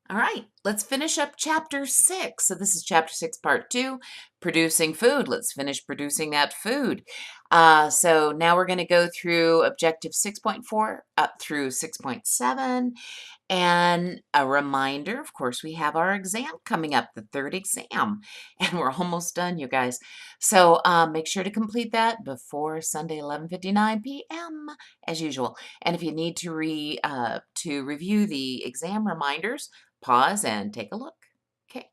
All right, let's finish up chapter 6. So this is chapter 6, part 2, producing food. Let's finish producing that food. So now we're going to go through objective 6.4 up through 6.7. And a reminder, of course, we have our exam coming up, the third exam, and we're almost done, you guys. So make sure to complete that before Sunday, 11:59 p.m. as usual. And if you need to review the exam reminders, pause and take a look. Okay.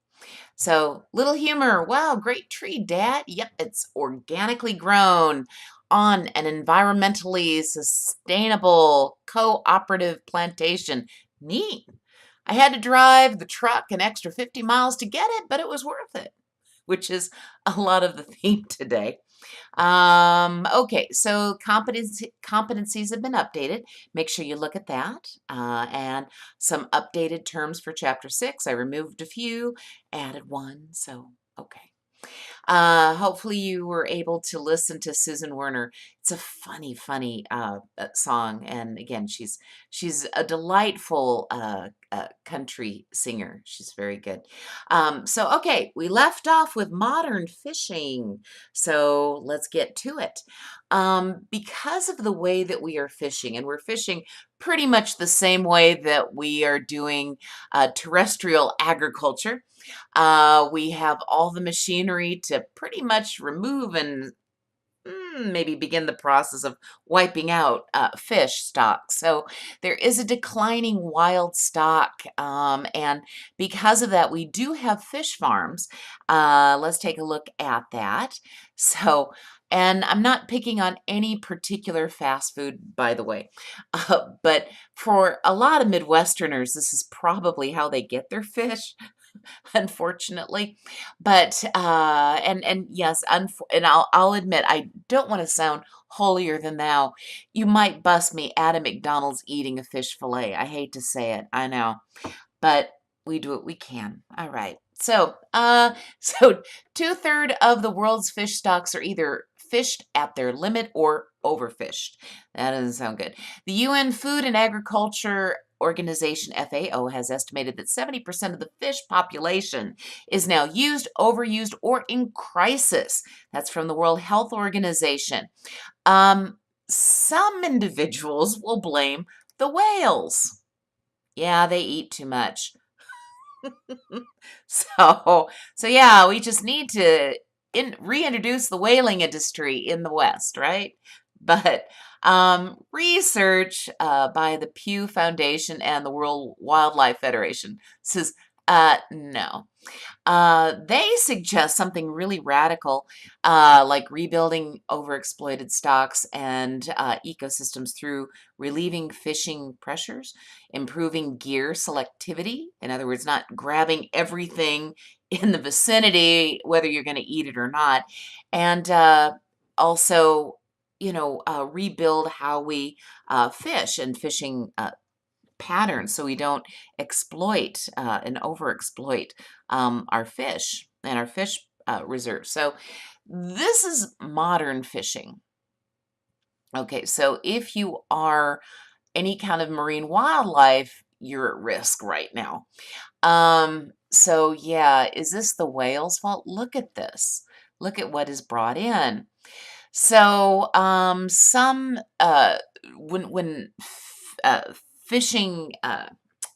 So, little humor. Wow, great tree, Dad. Yep, it's organically grown on an environmentally sustainable cooperative plantation. Neat. I had to drive the truck an extra 50 miles to get it, but it was worth it, which is a lot of the theme today. Okay, so competencies have been updated. Make sure you look at that. And some updated terms for chapter 6. I removed a few, added one, so okay. Hopefully you were able to listen to Susan Werner. It's a funny song, and again, she's a delightful country singer. She's very good. So okay, we left off with modern fishing, so let's get to it. Because of the way that we are fishing, and we're fishing pretty much the same way that we are doing terrestrial agriculture. We have all the machinery to pretty much remove and maybe begin the process of wiping out fish stocks. So there is a declining wild stock, and because of that, we do have fish farms. Let's take a look at that. So, and I'm not picking on any particular fast food, by the way, but for a lot of Midwesterners, this is probably how they get their fish. Unfortunately. But and yes, and I'll admit I don't want to sound holier than thou. You might bust me at a McDonald's eating a fish fillet. I hate to say it, I know, but we do what we can. All right. So, so 2/3 of the world's fish stocks are either fished at their limit or overfished. That doesn't sound good. The UN Food and Agriculture Organization, FAO, has estimated that 70% of the fish population is now used, overused, or in crisis. That's from the World Health Organization. Some individuals will blame the whales. Yeah, they eat too much. So yeah, we just need to reintroduce the whaling industry in the West, right? But research by the Pew Foundation and the World Wildlife Federation says no. They suggest something really radical, like rebuilding overexploited stocks and ecosystems through relieving fishing pressures, improving gear selectivity. In other words, not grabbing everything in the vicinity, whether you're going to eat it or not, and also, rebuild how we fish and fishing patterns so we don't exploit and overexploit our fish and our fish reserves. So this is modern fishing. Okay, so if you are any kind of marine wildlife, you're at risk right now. So yeah, is this the whale's fault? Look at this. Look at what is brought in. So some uh, fishing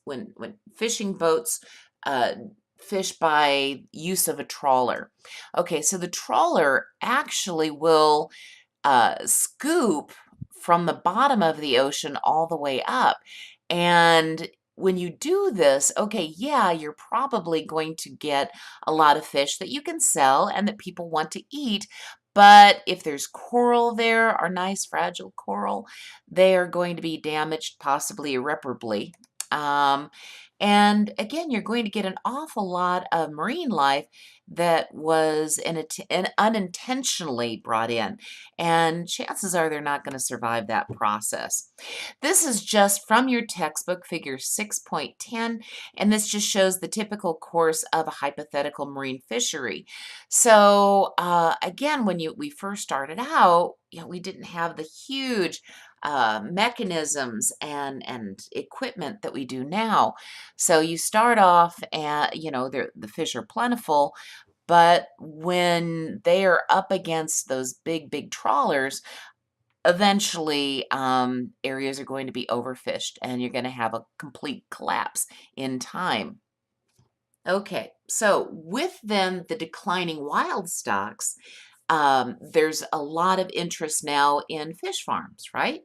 when fishing boats uh, fish by use of a trawler. Okay, so the trawler actually will scoop from the bottom of the ocean all the way up. And when you do this, okay, yeah, you're probably going to get a lot of fish that you can sell and that people want to eat. But if there's coral there, or nice fragile coral, they are going to be damaged, possibly irreparably. Um, and again, you're going to get an awful lot of marine life that was unintentionally brought in. And chances are they're not going to survive that process. This is just from your textbook, figure 6.10, and this just shows the typical course of a hypothetical marine fishery. So again, when we first started out, we didn't have the huge mechanisms and equipment that we do now. So you start off and the fish are plentiful, but when they are up against those big trawlers, eventually areas are going to be overfished and you're going to have a complete collapse in time. Okay, so with then the declining wild stocks, there's a lot of interest now in fish farms, right?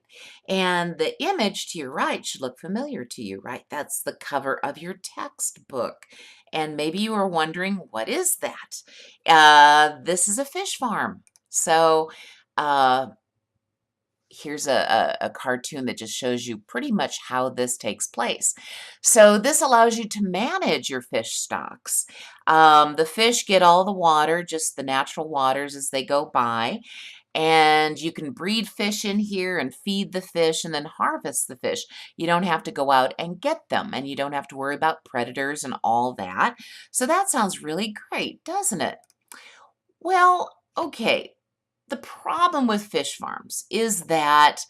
And the image to your right should look familiar to you, right? That's the cover of your textbook. And maybe you are wondering, what is that? This is a fish farm. So uh, here's a cartoon that just shows you pretty much how this takes place. So this allows you to manage your fish stocks. The fish get all the water, just the natural waters as they go by. And you can breed fish in here and feed the fish and then harvest the fish. You don't have to go out and get them, and you don't have to worry about predators and all that. So that sounds really great, doesn't it? Well, okay. The problem with fish farms is that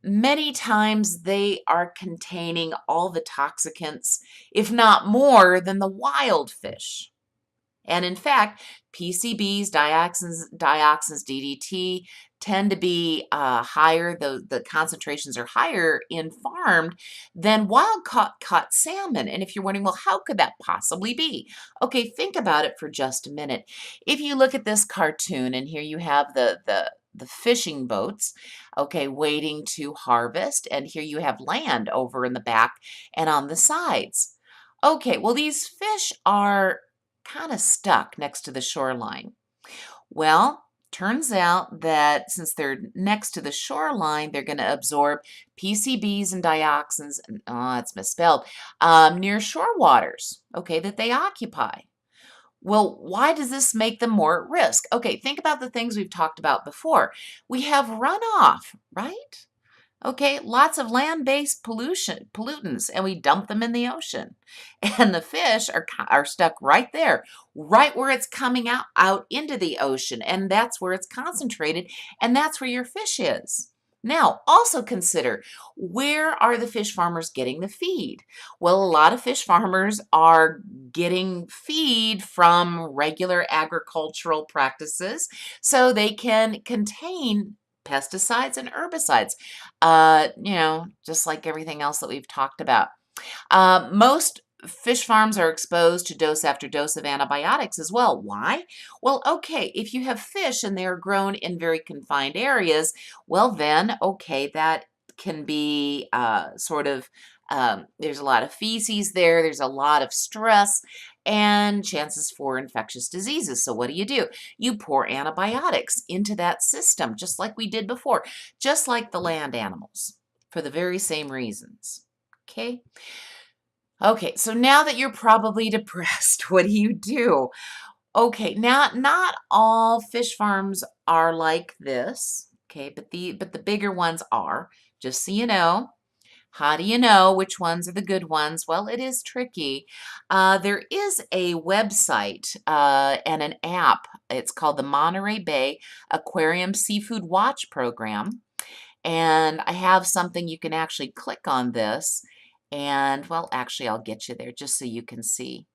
many times they are containing all the toxicants, if not more, than the wild fish. And in fact, PCBs, dioxins, DDT tend to be higher, the concentrations are higher in farmed than wild caught salmon. And if you're wondering, well, how could that possibly be? Okay, think about it for just a minute. If you look at this cartoon, and here you have the fishing boats, okay, waiting to harvest, and here you have land over in the back and on the sides. Okay, well, these fish are kind of stuck next to the shoreline. Well, turns out that since they're next to the shoreline, they're going to absorb PCBs and dioxins, and it's misspelled, near shore waters, okay, that they occupy. Well, why does this make them more at risk? Okay, think about the things we've talked about before. We have runoff, right? Okay, lots of land-based pollutants, and we dump them in the ocean. And the fish are stuck right there, right where it's coming out into the ocean, and that's where it's concentrated, and that's where your fish is. Now, also consider, where are the fish farmers getting the feed? Well, a lot of fish farmers are getting feed from regular agricultural practices so they can contain pesticides and herbicides, just like everything else that we've talked about. Most fish farms are exposed to dose after dose of antibiotics as well. Why? Well, okay, if you have fish and they're grown in very confined areas, well then, okay, that can be there's a lot of feces there, there's a lot of stress, and chances for infectious diseases. So what do? You pour antibiotics into that system, just like we did before, just like the land animals, for the very same reasons. Okay? Okay, so now that you're probably depressed, what do? Okay, now not all fish farms are like this, okay, but the bigger ones are, just so you know. How do you know which ones are the good ones? Well, it is tricky. There is a website and an app. It's called the Monterey Bay Aquarium Seafood Watch Program. And I have something you can actually click on this. And, well, actually, I'll get you there just so you can see.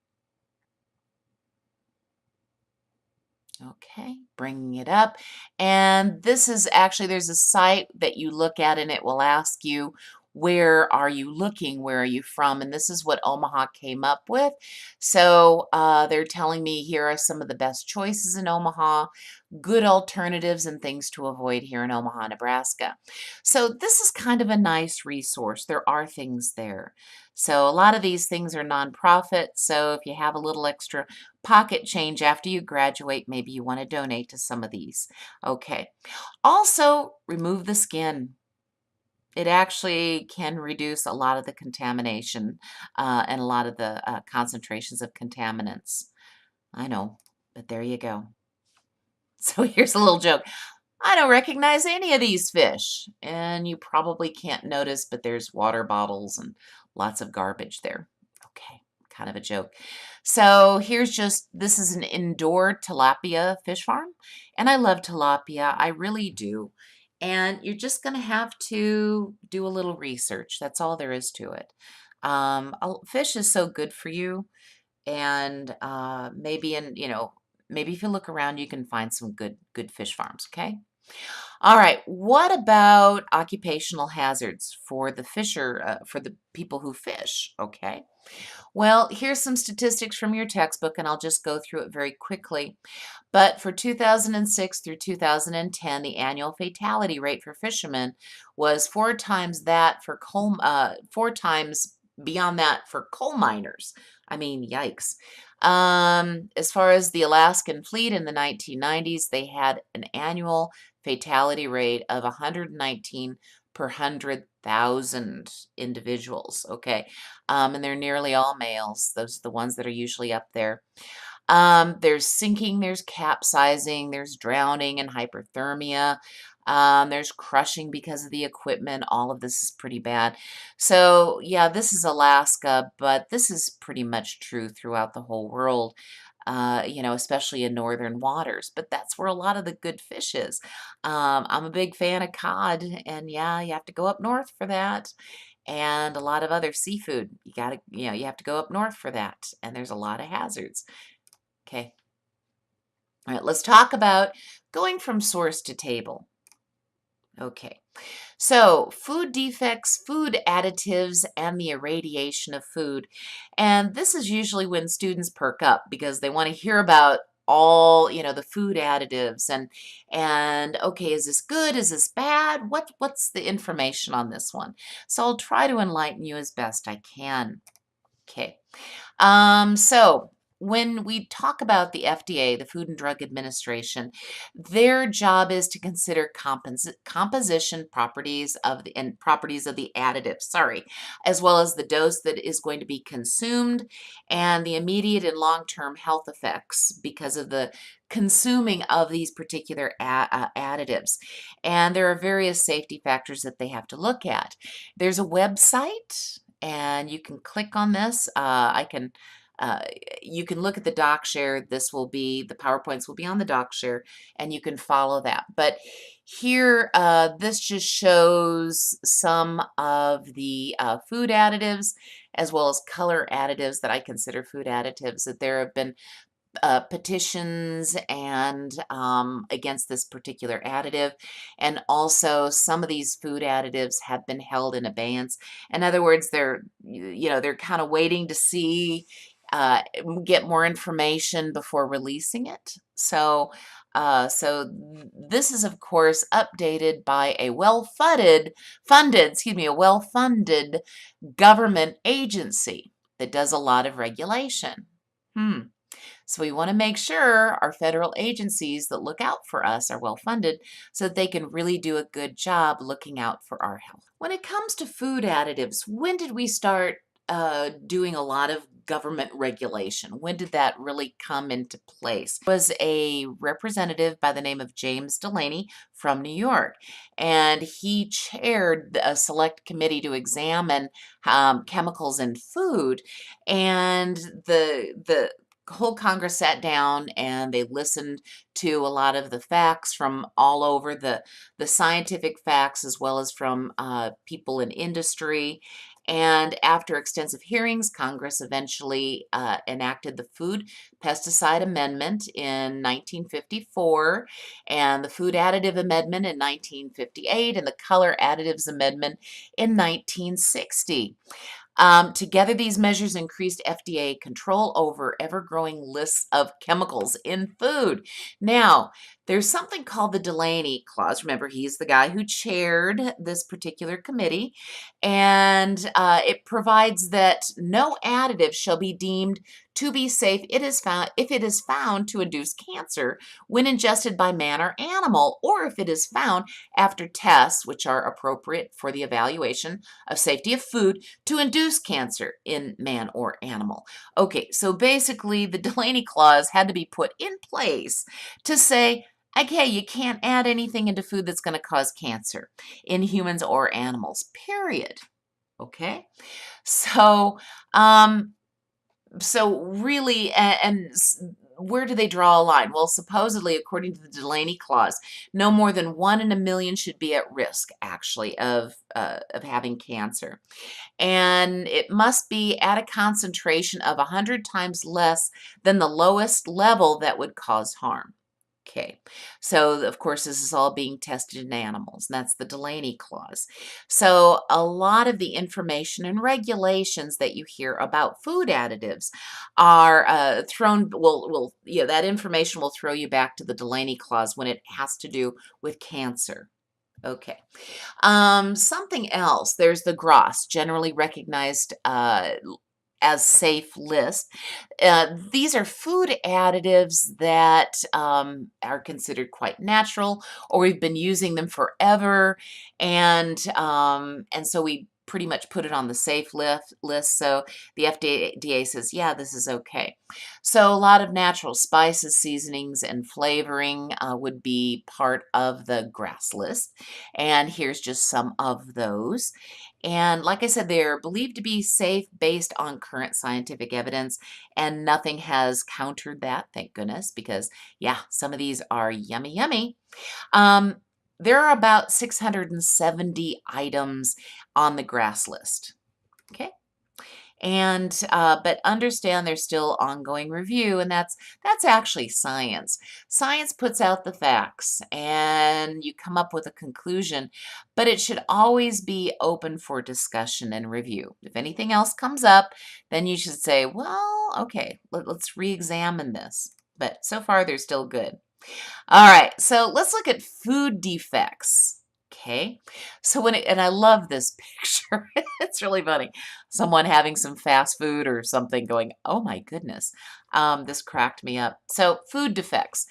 Okay, bringing it up. And this is actually, there's a site that you look at and it will ask you, where are you looking? Where are you from? And this is what Omaha came up with. So they're telling me here are some of the best choices in Omaha, good alternatives and things to avoid here in Omaha, Nebraska. So this is kind of a nice resource. There are things there. So a lot of these things are nonprofit. So if you have a little extra pocket change after you graduate, maybe you want to donate to some of these. Okay. Also, remove the skin. It actually can reduce a lot of the contamination and a lot of the concentrations of contaminants. I know, but there you go. So here's a little joke. I don't recognize any of these fish. And you probably can't notice, but there's water bottles and lots of garbage there. Okay, kind of a joke. So this is an indoor tilapia fish farm. And I love tilapia. I really do. And you're just going to have to do a little research. That's all there is to it. Fish is so good for you, and maybe if you look around, you can find some good fish farms. Okay. All right. What about occupational hazards for the for the people who fish? Okay. Well, here's some statistics from your textbook, and I'll just go through it very quickly. But for 2006 through 2010, the annual fatality rate for fishermen was four times beyond that for coal miners. I mean, yikes. As far as the Alaskan fleet in the 1990s, they had an annual fatality rate of 119 per 100,000 individuals. Okay. And they're nearly all males. Those are the ones that are usually up there. There's sinking, there's capsizing, there's drowning and hyperthermia. There's crushing because of the equipment. All of this is pretty bad. So, yeah, this is Alaska, but this is pretty much true throughout the whole world, especially in northern waters. But that's where a lot of the good fish is. I'm a big fan of cod, and yeah, you have to go up north for that. And a lot of other seafood. You have to go up north for that. And there's a lot of hazards. Okay. All right, let's talk about going from source to table. Okay. So, food defects, food additives, and the irradiation of food. And this is usually when students perk up because they want to hear about all, the food additives and okay, is this good? Is this bad? What's the information on this one? So I'll try to enlighten you as best I can. Okay. So when we talk about the FDA, the Food and Drug Administration, their job is to consider composition properties of the additives, as well as the dose that is going to be consumed and the immediate and long-term health effects because of the consuming of these particular additives. And there are various safety factors that they have to look at. There's a website and you can click on this. Uh, you can look at the doc share. The PowerPoints will be on the doc share, and you can follow that. But here, this just shows some of the food additives as well as color additives that I consider food additives. That there have been petitions and against this particular additive, and also some of these food additives have been held in abeyance. In other words, they're kind of waiting to see get more information before releasing it. So this is of course updated by a well-funded government agency that does a lot of regulation. So we want to make sure our federal agencies that look out for us are well funded so that they can really do a good job looking out for our health. When it comes to food additives, when did we start doing a lot of government regulation? When did that really come into place? It was a representative by the name of James Delaney from New York, and he chaired a select committee to examine chemicals in food, and the whole Congress sat down and they listened to a lot of the facts from all over, the scientific facts as well as from people in industry. And after extensive hearings, Congress eventually enacted the Food Pesticide Amendment in 1954, and the Food Additive Amendment in 1958, and the Color Additives Amendment in 1960. Together, these measures increased FDA control over ever-growing lists of chemicals in food. Now, there's something called the Delaney Clause. Remember, he's the guy who chaired this particular committee, and it provides that no additive shall be deemed to be safe if it is found to induce cancer when ingested by man or animal, or if it is found after tests which are appropriate for the evaluation of safety of food to induce cancer in man or animal. Okay, so basically the Delaney Clause had to be put in place to say, okay, you can't add anything into food that's going to cause cancer in humans or animals, period. Okay, so so really, and where do they draw a line? Well, supposedly, according to the Delaney Clause, no more than 1 in a million should be at risk, actually, of having cancer. And it must be at a concentration of 100 times less than the lowest level that would cause harm. Okay, so of course, this is all being tested in animals, and that's the Delaney Clause. So, a lot of the information and regulations that you hear about food additives are that information will throw you back to the Delaney Clause when it has to do with cancer. Okay. Something else. There's the GROS, generally recognized as safe list. These are food additives that are considered quite natural, or we've been using them forever, and so we pretty much put it on the safe list. So the FDA says, yeah, this is okay. So a lot of natural spices, seasonings, and flavoring would be part of the GRAS list. And here's just some of those. And like I said, they're believed to be safe based on current scientific evidence, and nothing has countered that, thank goodness, because yeah, some of these are yummy, yummy. Um, there are about 670 items on the GRAS list. Okay. And but understand there's still ongoing review, and that's actually science. Science puts out the facts, and you come up with a conclusion, but it should always be open for discussion and review. If anything else comes up, then you should say, well, okay, let's re-examine this. But so far, they're still good. All right, so let's look at food defects. Okay, so and I love this picture. It's really funny. Someone having some fast food or something going, oh my goodness, this cracked me up. So food defects.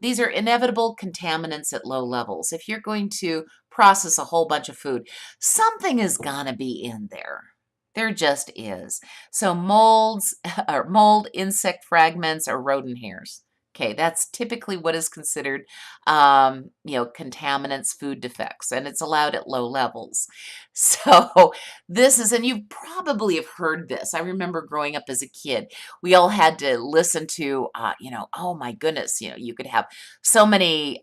These are inevitable contaminants at low levels. If you're going to process a whole bunch of food, something is gonna be in there. There just is. So molds, or mold, insect fragments, or rodent hairs. Okay, that's typically what is considered, contaminants, food defects, and it's allowed at low levels. So this is, and you probably have heard this. I remember growing up as a kid, we all had to listen to, oh my goodness, you could have so many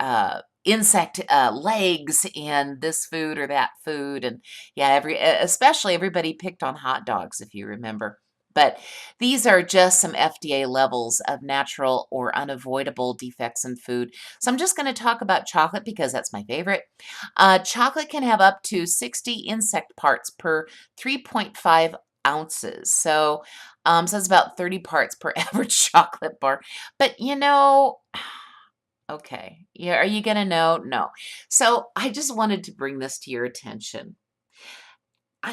insect legs in this food or that food, and yeah, especially everybody picked on hot dogs, if you remember. But these are just some FDA levels of natural or unavoidable defects in food. So I'm just going to talk about chocolate because that's my favorite. Chocolate can have up to 60 insect parts per 3.5 ounces. So it's about 30 parts per average chocolate bar. But okay, yeah, are you going to know? No. So I just wanted to bring this to your attention.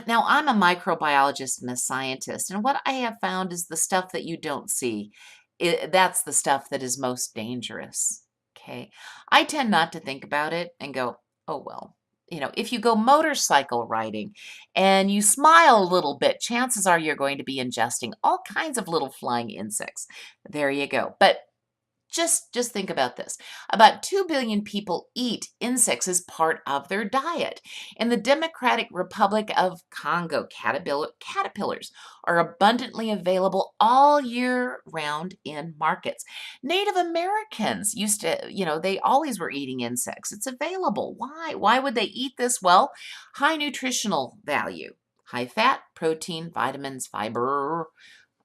Now, I'm a microbiologist and a scientist, and what I have found is the stuff that you don't see, that's the stuff that is most dangerous. Okay. I tend not to think about it and go, oh, well. If you go motorcycle riding and you smile a little bit, chances are you're going to be ingesting all kinds of little flying insects. There you go. But just think about this. About 2 billion people eat insects as part of their diet. In the Democratic Republic of Congo, caterpillars are abundantly available all year round in markets. Native Americans used to, they always were eating insects. It's available. Why? Why would they eat this? Well, high nutritional value, high fat, protein, vitamins, fiber.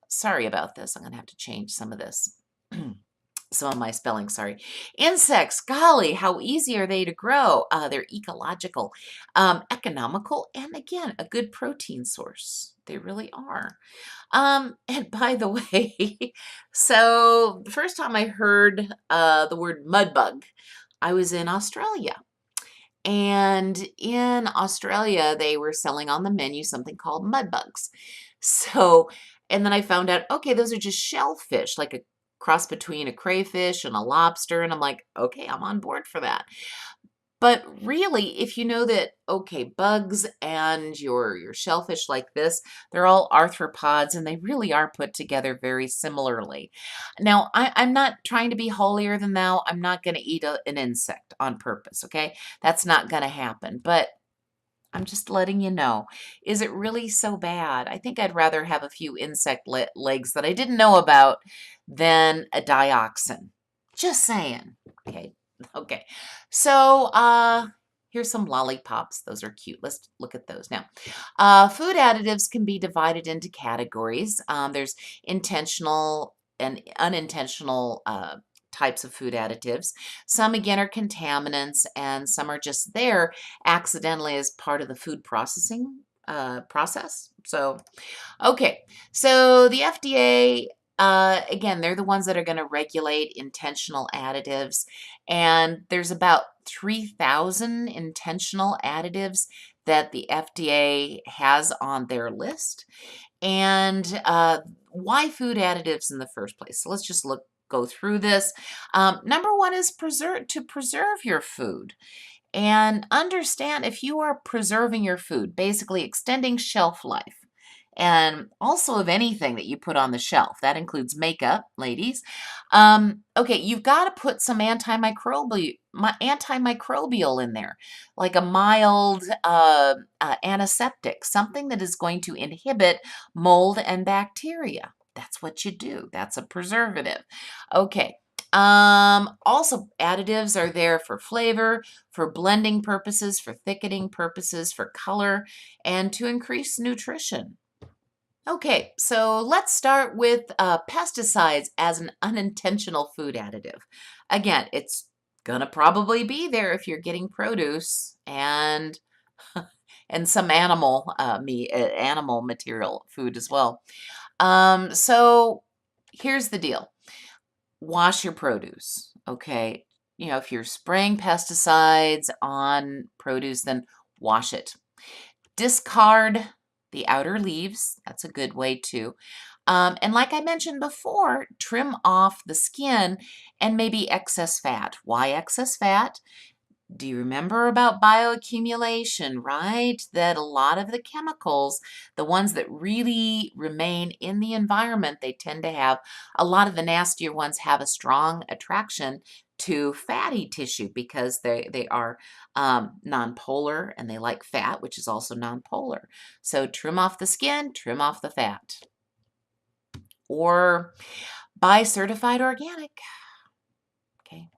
Sorry about this. I'm going to have to change some of this. Some of my spelling, sorry. Insects, golly, how easy are they to grow? They're ecological, economical, and again, a good protein source. They really are. And by the way, so the first time I heard the word mudbug, I was in Australia. And in Australia, they were selling on the menu something called mudbugs. So, and then I found out, okay, those are just shellfish, like a cross between a crayfish and a lobster. And I'm like, okay, I'm on board for that. But really, if you know that, okay, bugs and your shellfish like this, they're all arthropods and they really are put together very similarly. Now, I'm not trying to be holier than thou. I'm not going to eat an insect on purpose, okay? That's not going to happen. But I'm just letting you know. Is it really so bad? I think I'd rather have a few insect legs that I didn't know about than a dioxin. Just saying. Okay. Okay. So, here's some lollipops. Those are cute. Let's look at those now. Food additives can be divided into categories. There's intentional and unintentional types of food additives. Some, again, are contaminants, and some are just there accidentally as part of the food processing process. So, okay, so the FDA, again, they're the ones that are going to regulate intentional additives, and there's about 3,000 intentional additives that the FDA has on their list. And why food additives in the first place? So let's just go through this. Number one is to preserve your food. And understand, if you are preserving your food, basically extending shelf life, and also of anything that you put on the shelf, that includes makeup, ladies. Okay, you've got to put some antimicrobial in there, like a mild antiseptic, something that is going to inhibit mold and bacteria. That's what you do. That's a preservative. Okay. Also, additives are there for flavor, for blending purposes, for thickening purposes, for color, and to increase nutrition. Okay, so let's start with pesticides as an unintentional food additive. Again, it's gonna probably be there if you're getting produce and and some animal material food as well. So here's the deal. Wash your produce, okay? You know, if you're spraying pesticides on produce, then wash it. Discard the outer leaves. That's a good way too. And like I mentioned before, trim off the skin and maybe excess fat. Why excess fat? Do you remember about bioaccumulation, right? That a lot of the chemicals, the ones that really remain in the environment, they tend to have, a lot of the nastier ones have a strong attraction to fatty tissue because they are nonpolar, and they like fat, which is also nonpolar. So trim off the skin, trim off the fat. Or buy certified organic. Okay.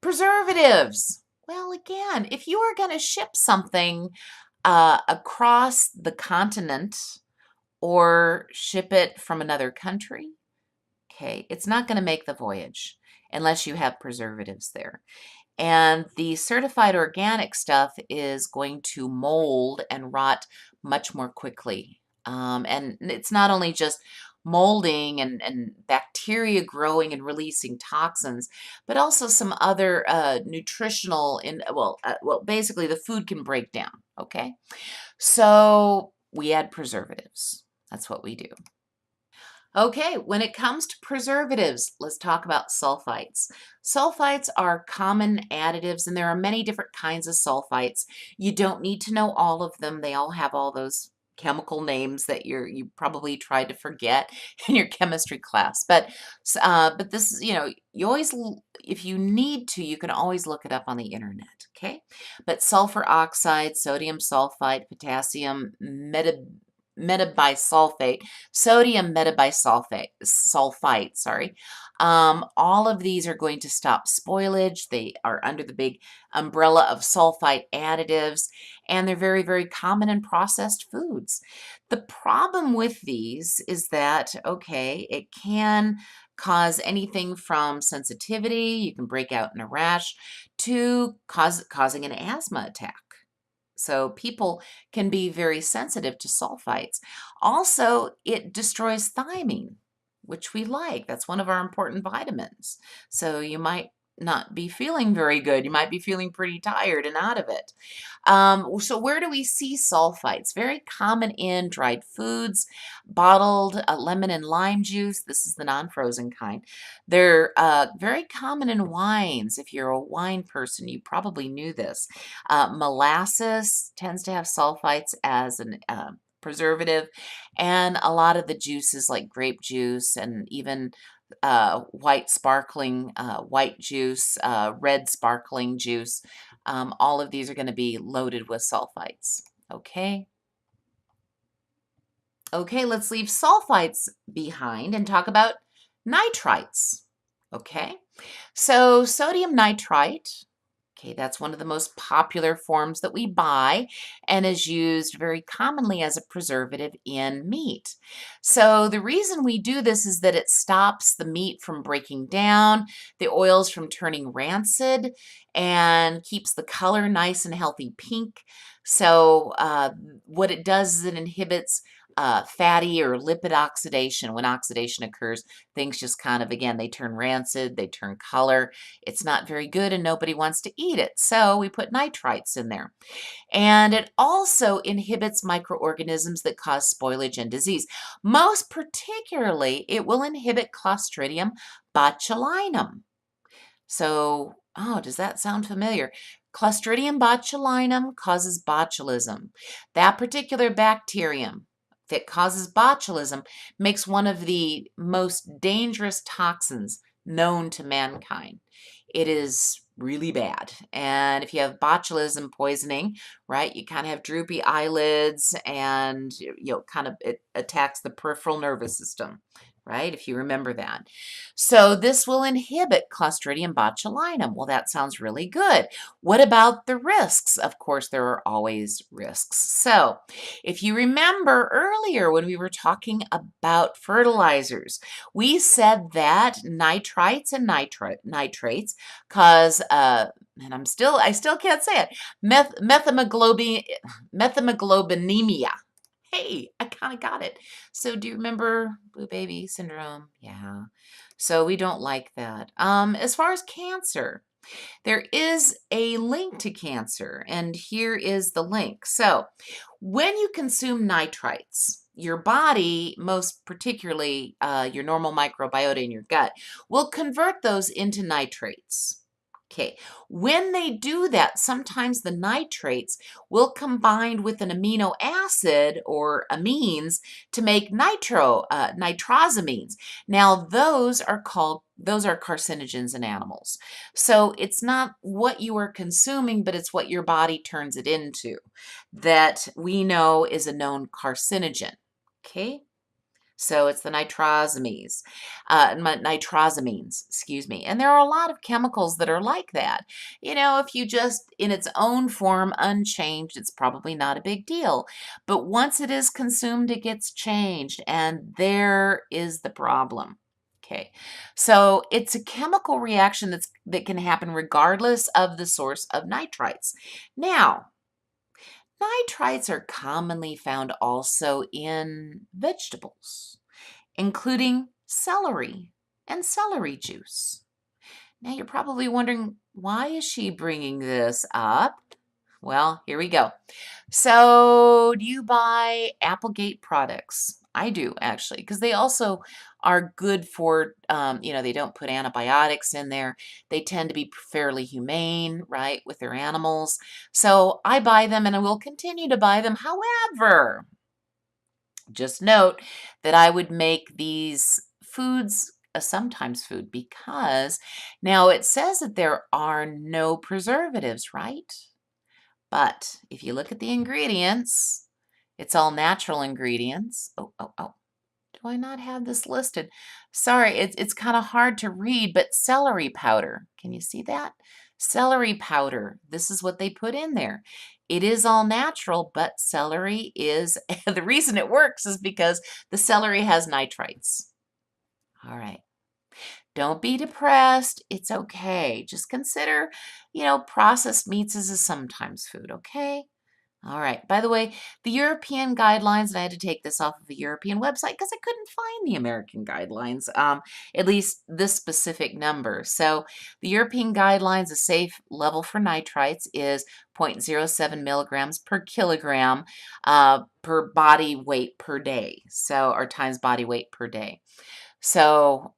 Preservatives. Well, again, if you are going to ship something across the continent or ship it from another country, okay, it's not going to make the voyage unless you have preservatives there. And the certified organic stuff is going to mold and rot much more quickly. And it's not only just molding and bacteria growing and releasing toxins, but also some other nutritional, basically the food can break down, okay? So we add preservatives. That's what we do. Okay, when it comes to preservatives, let's talk about sulfites. Sulfites are common additives, and there are many different kinds of sulfites. You don't need to know all of them. They all have all those chemical names that you probably tried to forget in your chemistry class. But this is, you always, if you need to, you can always look it up on the internet, okay? But sulfur oxide, sodium sulfite, potassium metabisulfate, sodium sulfite, sorry. All of these are going to stop spoilage. They are under the big umbrella of sulfite additives, and they're very, very common in processed foods. The problem with these is that, okay, it can cause anything from sensitivity, you can break out in a rash, to causing an asthma attack. So people can be very sensitive to sulfites. Also, it destroys thiamine, which we like. That's one of our important vitamins. So you might not be feeling very good. You might be feeling pretty tired and out of it. So where do we see sulfites? Very common in dried foods, bottled lemon and lime juice. This is the non-frozen kind. They're very common in wines. If you're a wine person, you probably knew this. Molasses tends to have sulfites as an preservative, and a lot of the juices like grape juice and even white sparkling white juice, red sparkling juice. All of these are going to be loaded with sulfites. Okay. Okay, let's leave sulfites behind and talk about nitrites. Okay, so sodium nitrite. Okay, that's one of the most popular forms that we buy and is used very commonly as a preservative in meat. So the reason we do this is that it stops the meat from breaking down, the oils from turning rancid, and keeps the color nice and healthy pink. So what it does is it inhibits fatty or lipid oxidation. When oxidation occurs, things just kind of, again, they turn rancid, they turn color. It's not very good and nobody wants to eat it. So we put nitrites in there. And it also inhibits microorganisms that cause spoilage and disease. Most particularly, it will inhibit Clostridium botulinum. So, oh, does that sound familiar? Clostridium botulinum causes botulism. That particular bacterium that causes botulism makes one of the most dangerous toxins known to mankind. It is really bad. And if you have botulism poisoning, right, you kind of have droopy eyelids and, kind of it attacks the peripheral nervous system, right? If you remember that. So this will inhibit Clostridium botulinum. Well, that sounds really good. What about the risks? Of course, there are always risks. So if you remember earlier when we were talking about fertilizers, we said that nitrites and nitrates cause, and I still can't say it, methemoglobinemia. Hey, I kind of got it. So do you remember blue baby syndrome? Yeah. So we don't like that. As far as cancer, there is a link to cancer, and here is the link. So when you consume nitrites, your body, most particularly your normal microbiota in your gut, will convert those into nitrates. Okay, when they do that, sometimes the nitrates will combine with an amino acid or amines to make nitrosamines. Now, those are carcinogens in animals. So it's not what you are consuming, but it's what your body turns it into that we know is a known carcinogen. Okay. So it's the nitrosamines, excuse me. And there are a lot of chemicals that are like that. If you just, in its own form, unchanged, it's probably not a big deal. But once it is consumed, it gets changed. And there is the problem. Okay, so it's a chemical reaction that can happen regardless of the source of nitrites. Now, nitrites are commonly found also in vegetables, including celery and celery juice. Now you're probably wondering, why is she bringing this up? Well, here we go. So, do you buy Applegate products? I do, actually, because they also are good for, they don't put antibiotics in there. They tend to be fairly humane, right, with their animals. So I buy them and I will continue to buy them. However, just note that I would make these foods a sometimes food because now it says that there are no preservatives, right? But if you look at the ingredients, it's all natural ingredients. Oh. Do I not have this listed? Sorry, it's kind of hard to read, but celery powder. Can you see that? Celery powder. This is what they put in there. It is all natural, but celery is, the reason it works is because the celery has nitrites. All right. Don't be depressed. It's okay. Just consider, processed meats as a sometimes food, okay? All right. By the way, the European guidelines, and I had to take this off of the European website because I couldn't find the American guidelines, at least this specific number. So the European guidelines, a safe level for nitrites is 0.07 milligrams per kilogram per body weight per day. So, or times body weight per day. So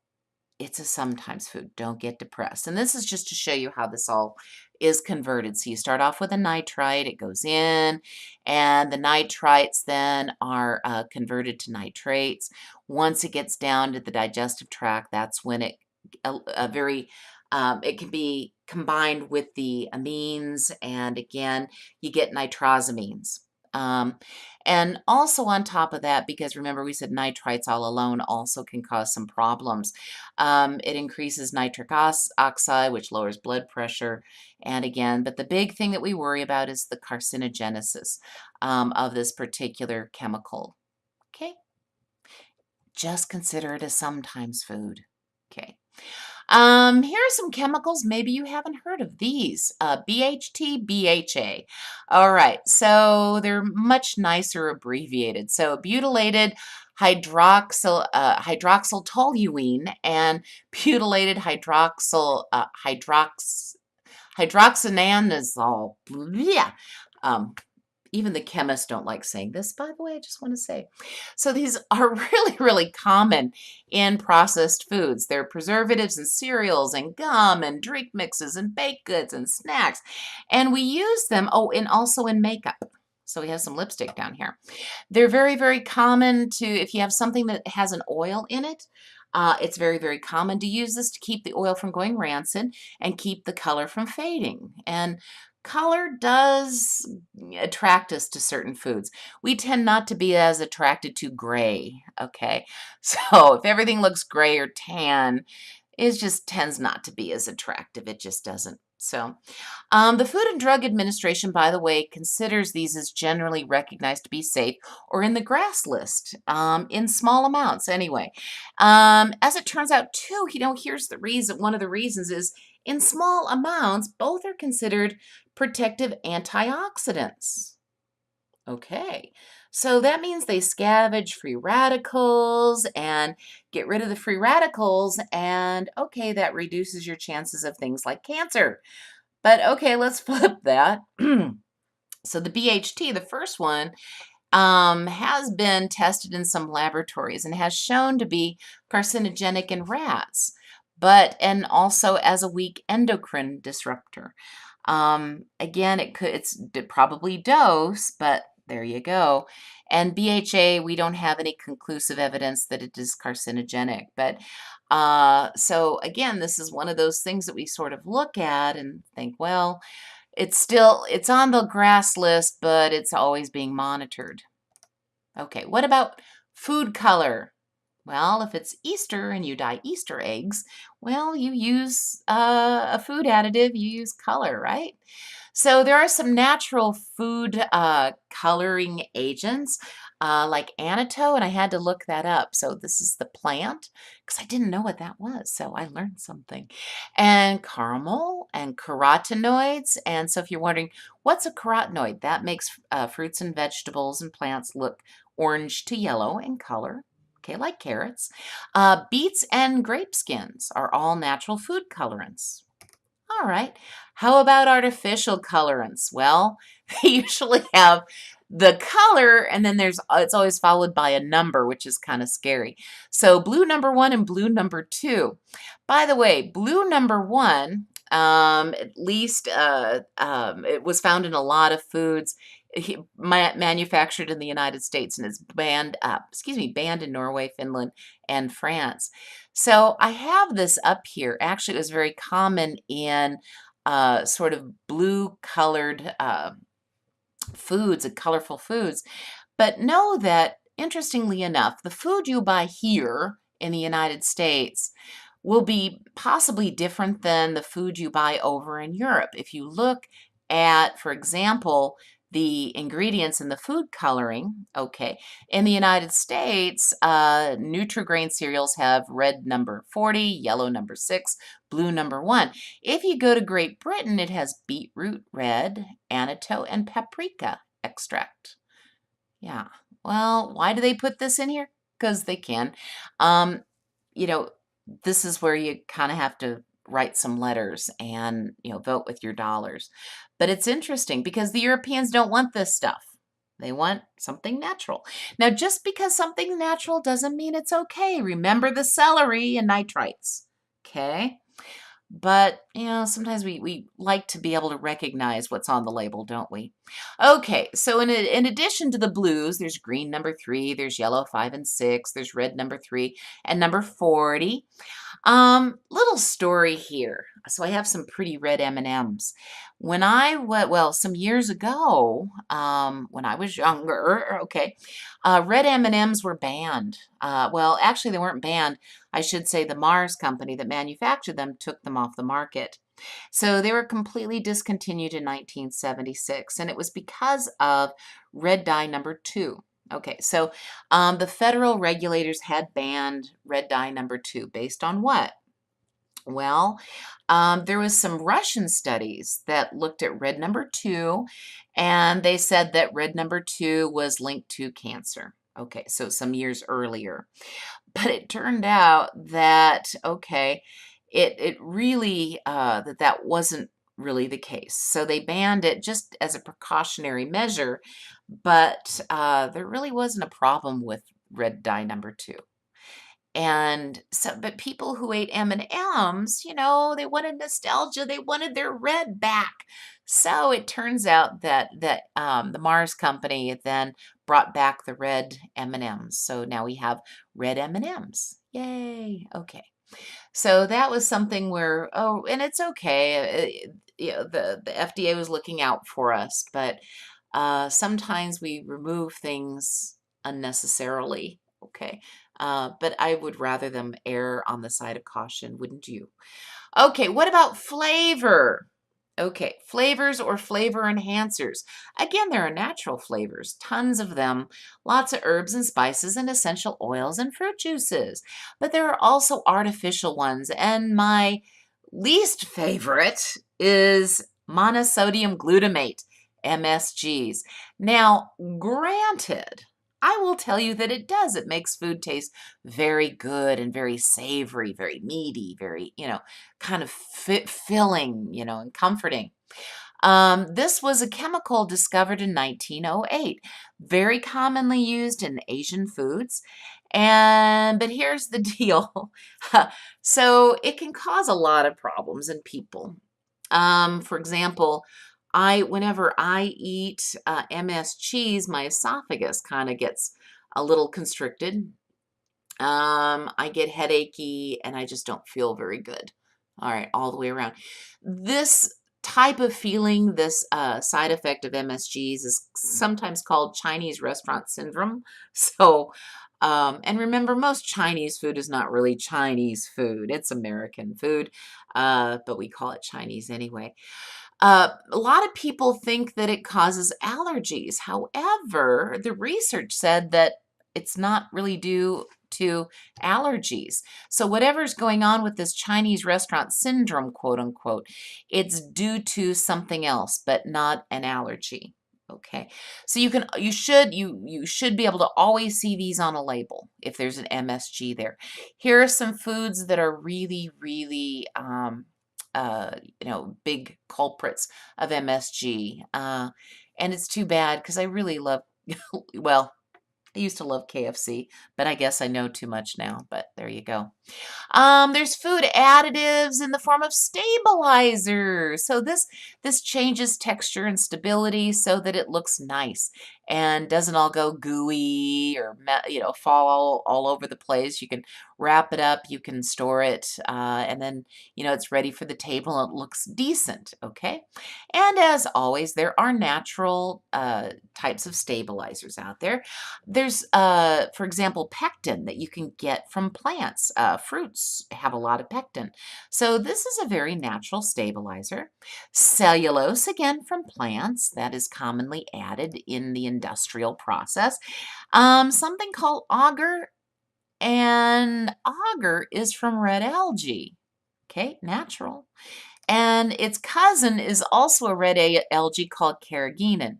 it's a sometimes food. Don't get depressed. And this is just to show you how this all is converted. So you start off with a nitrite, it goes in, and the nitrites then are converted to nitrates. Once it gets down to the digestive tract, that's when it can be combined with the amines, and again, you get nitrosamines. Um, and also on top of that, because remember we said nitrites all alone also can cause some problems. It increases nitric oxide, which lowers blood pressure. And again, but the big thing that we worry about is the carcinogenesis of this particular chemical. Okay, just consider it a sometimes food. Okay. Here are some chemicals. Maybe you haven't heard of these. BHT, BHA. All right, so they're much nicer abbreviated. So butylated hydroxyltoluene and butylated hydroxynonazole. Yeah. Even the chemists don't like saying this, by the way, I just want to say. So these are really, really common in processed foods. They're preservatives in cereals and gum and drink mixes and baked goods and snacks. And we use them, oh, and also in makeup. So we have some lipstick down here. They're very, very common to, if you have something that has an oil in it, it's very, very common to use this to keep the oil from going rancid and keep the color from fading. And color does attract us to certain foods. We tend not to be as attracted to gray, okay? So if everything looks gray or tan, it just tends not to be as attractive. It just doesn't. So the Food and Drug Administration, by the way, considers these as generally recognized to be safe or in the GRAS list in small amounts anyway. As it turns out, too, here's the reason. One of the reasons is in small amounts, both are considered protective antioxidants. Okay, so that means they scavenge free radicals and get rid of the free radicals, and okay, that reduces your chances of things like cancer. But okay, let's flip that. So the BHT, the first one, has been tested in some laboratories and has shown to be carcinogenic in rats, and also as a weak endocrine disruptor. Again, it's probably dose, but there you go. And BHA, we don't have any conclusive evidence that it is carcinogenic. But so again, this is one of those things that we sort of look at and think, well, it's on the GRAS list, but it's always being monitored. Okay, what about food color? Well, if it's Easter and you dye Easter eggs, well, you use a food additive, you use color, right? So there are some natural food coloring agents like annatto, and I had to look that up. So this is the plant because I didn't know what that was, so I learned something. And caramel and carotenoids. And so if you're wondering, what's a carotenoid? That makes fruits and vegetables and plants look orange to yellow in color. Okay, like carrots. Beets and grape skins are all natural food colorants. All right. How about artificial colorants? Well, they usually have the color and then it's always followed by a number, which is kind of scary. So blue number 1 and blue number 2. By the way, blue number 1, at least it was found in a lot of foods manufactured in the United States, and it's banned in Norway, Finland, and France. So I have this up here. Actually, it was very common in sort of blue-colored foods and colorful foods. But know that, interestingly enough, the food you buy here in the United States will be possibly different than the food you buy over in Europe. If you look at, for example, the ingredients in the food coloring, okay, in the United States, Nutri-Grain cereals have red number 40, yellow number 6, blue number 1. If you go to Great Britain, it has beetroot red, annatto, and paprika extract. Yeah, well, why do they put this in here? Because they can. You know, this is where you kind of have to write some letters and, vote with your dollars. But it's interesting because the Europeans don't want this stuff. They want something natural. Now, just because something's natural doesn't mean it's okay. Remember the celery and nitrites. Okay. But, sometimes we like to be able to recognize what's on the label, don't we? Okay, so in addition to the blues, there's green number 3, there's yellow 5 and 6, there's red number 3, and number 40. Little story here. So I have some pretty red M&Ms. When I went, well, some years ago, when I was younger, okay, red M&Ms were banned. Well, actually, they weren't banned. I should say the Mars company that manufactured them took them off the market. So they were completely discontinued in 1976, and it was because of red dye number 2. Okay, so the federal regulators had banned red dye number 2 based on what? Well, there was some Russian studies that looked at red number 2, and they said that red number 2 was linked to cancer. Okay, so some years earlier. But it turned out that, okay, it really, that wasn't really the case. So they banned it just as a precautionary measure, but there really wasn't a problem with red dye number 2. And so, but people who ate M&Ms, they wanted nostalgia. They wanted their red back. So it turns out that the Mars company then brought back the red M&Ms. So now we have red M&Ms. Yay. Okay. So that was something where, oh, and it's okay. The FDA was looking out for us, but sometimes we remove things unnecessarily. Okay. But I would rather them err on the side of caution, wouldn't you? Okay, what about flavor? Okay, flavors or flavor enhancers. Again, there are natural flavors, tons of them, lots of herbs and spices and essential oils and fruit juices. But there are also artificial ones, and my least favorite is monosodium glutamate, MSGs. Now, granted, I will tell you that it does. It makes food taste very good and very savory, very meaty, very, kind of filling, and comforting. This was a chemical discovered in 1908, very commonly used in Asian foods. But here's the deal. So it can cause a lot of problems in people. For example, whenever I eat MS cheese, my esophagus kind of gets a little constricted. I get headachy and I just don't feel very good. All right, all the way around. This type of feeling, this side effect of MSGs is sometimes called Chinese restaurant syndrome. So, and remember, most Chinese food is not really Chinese food. It's American food, but we call it Chinese anyway. A lot of people think that it causes allergies. However, the research said that it's not really due to allergies. So whatever's going on with this Chinese restaurant syndrome, quote unquote, it's due to something else, but not an allergy. Okay. So you should be able to always see these on a label if there's an MSG there. Here are some foods that are really, really big culprits of MSG. And it's too bad because I really love, well, I used to love KFC, but I guess I know too much now, but there you go. There's food additives in the form of stabilizers. So this changes texture and stability so that it looks nice and doesn't all go gooey or fall all over the place. You can wrap it up, you can store it, and then it's ready for the table and it looks decent. Okay, and as always, there are natural types of stabilizers out there. There's, for example, pectin that you can get from plants. Fruits have a lot of pectin. So this is a very natural stabilizer. Cellulose, again, from plants, that is commonly added in the industrial process. Something called agar, and agar is from red algae. Okay, natural. And its cousin is also a red algae called carrageenan.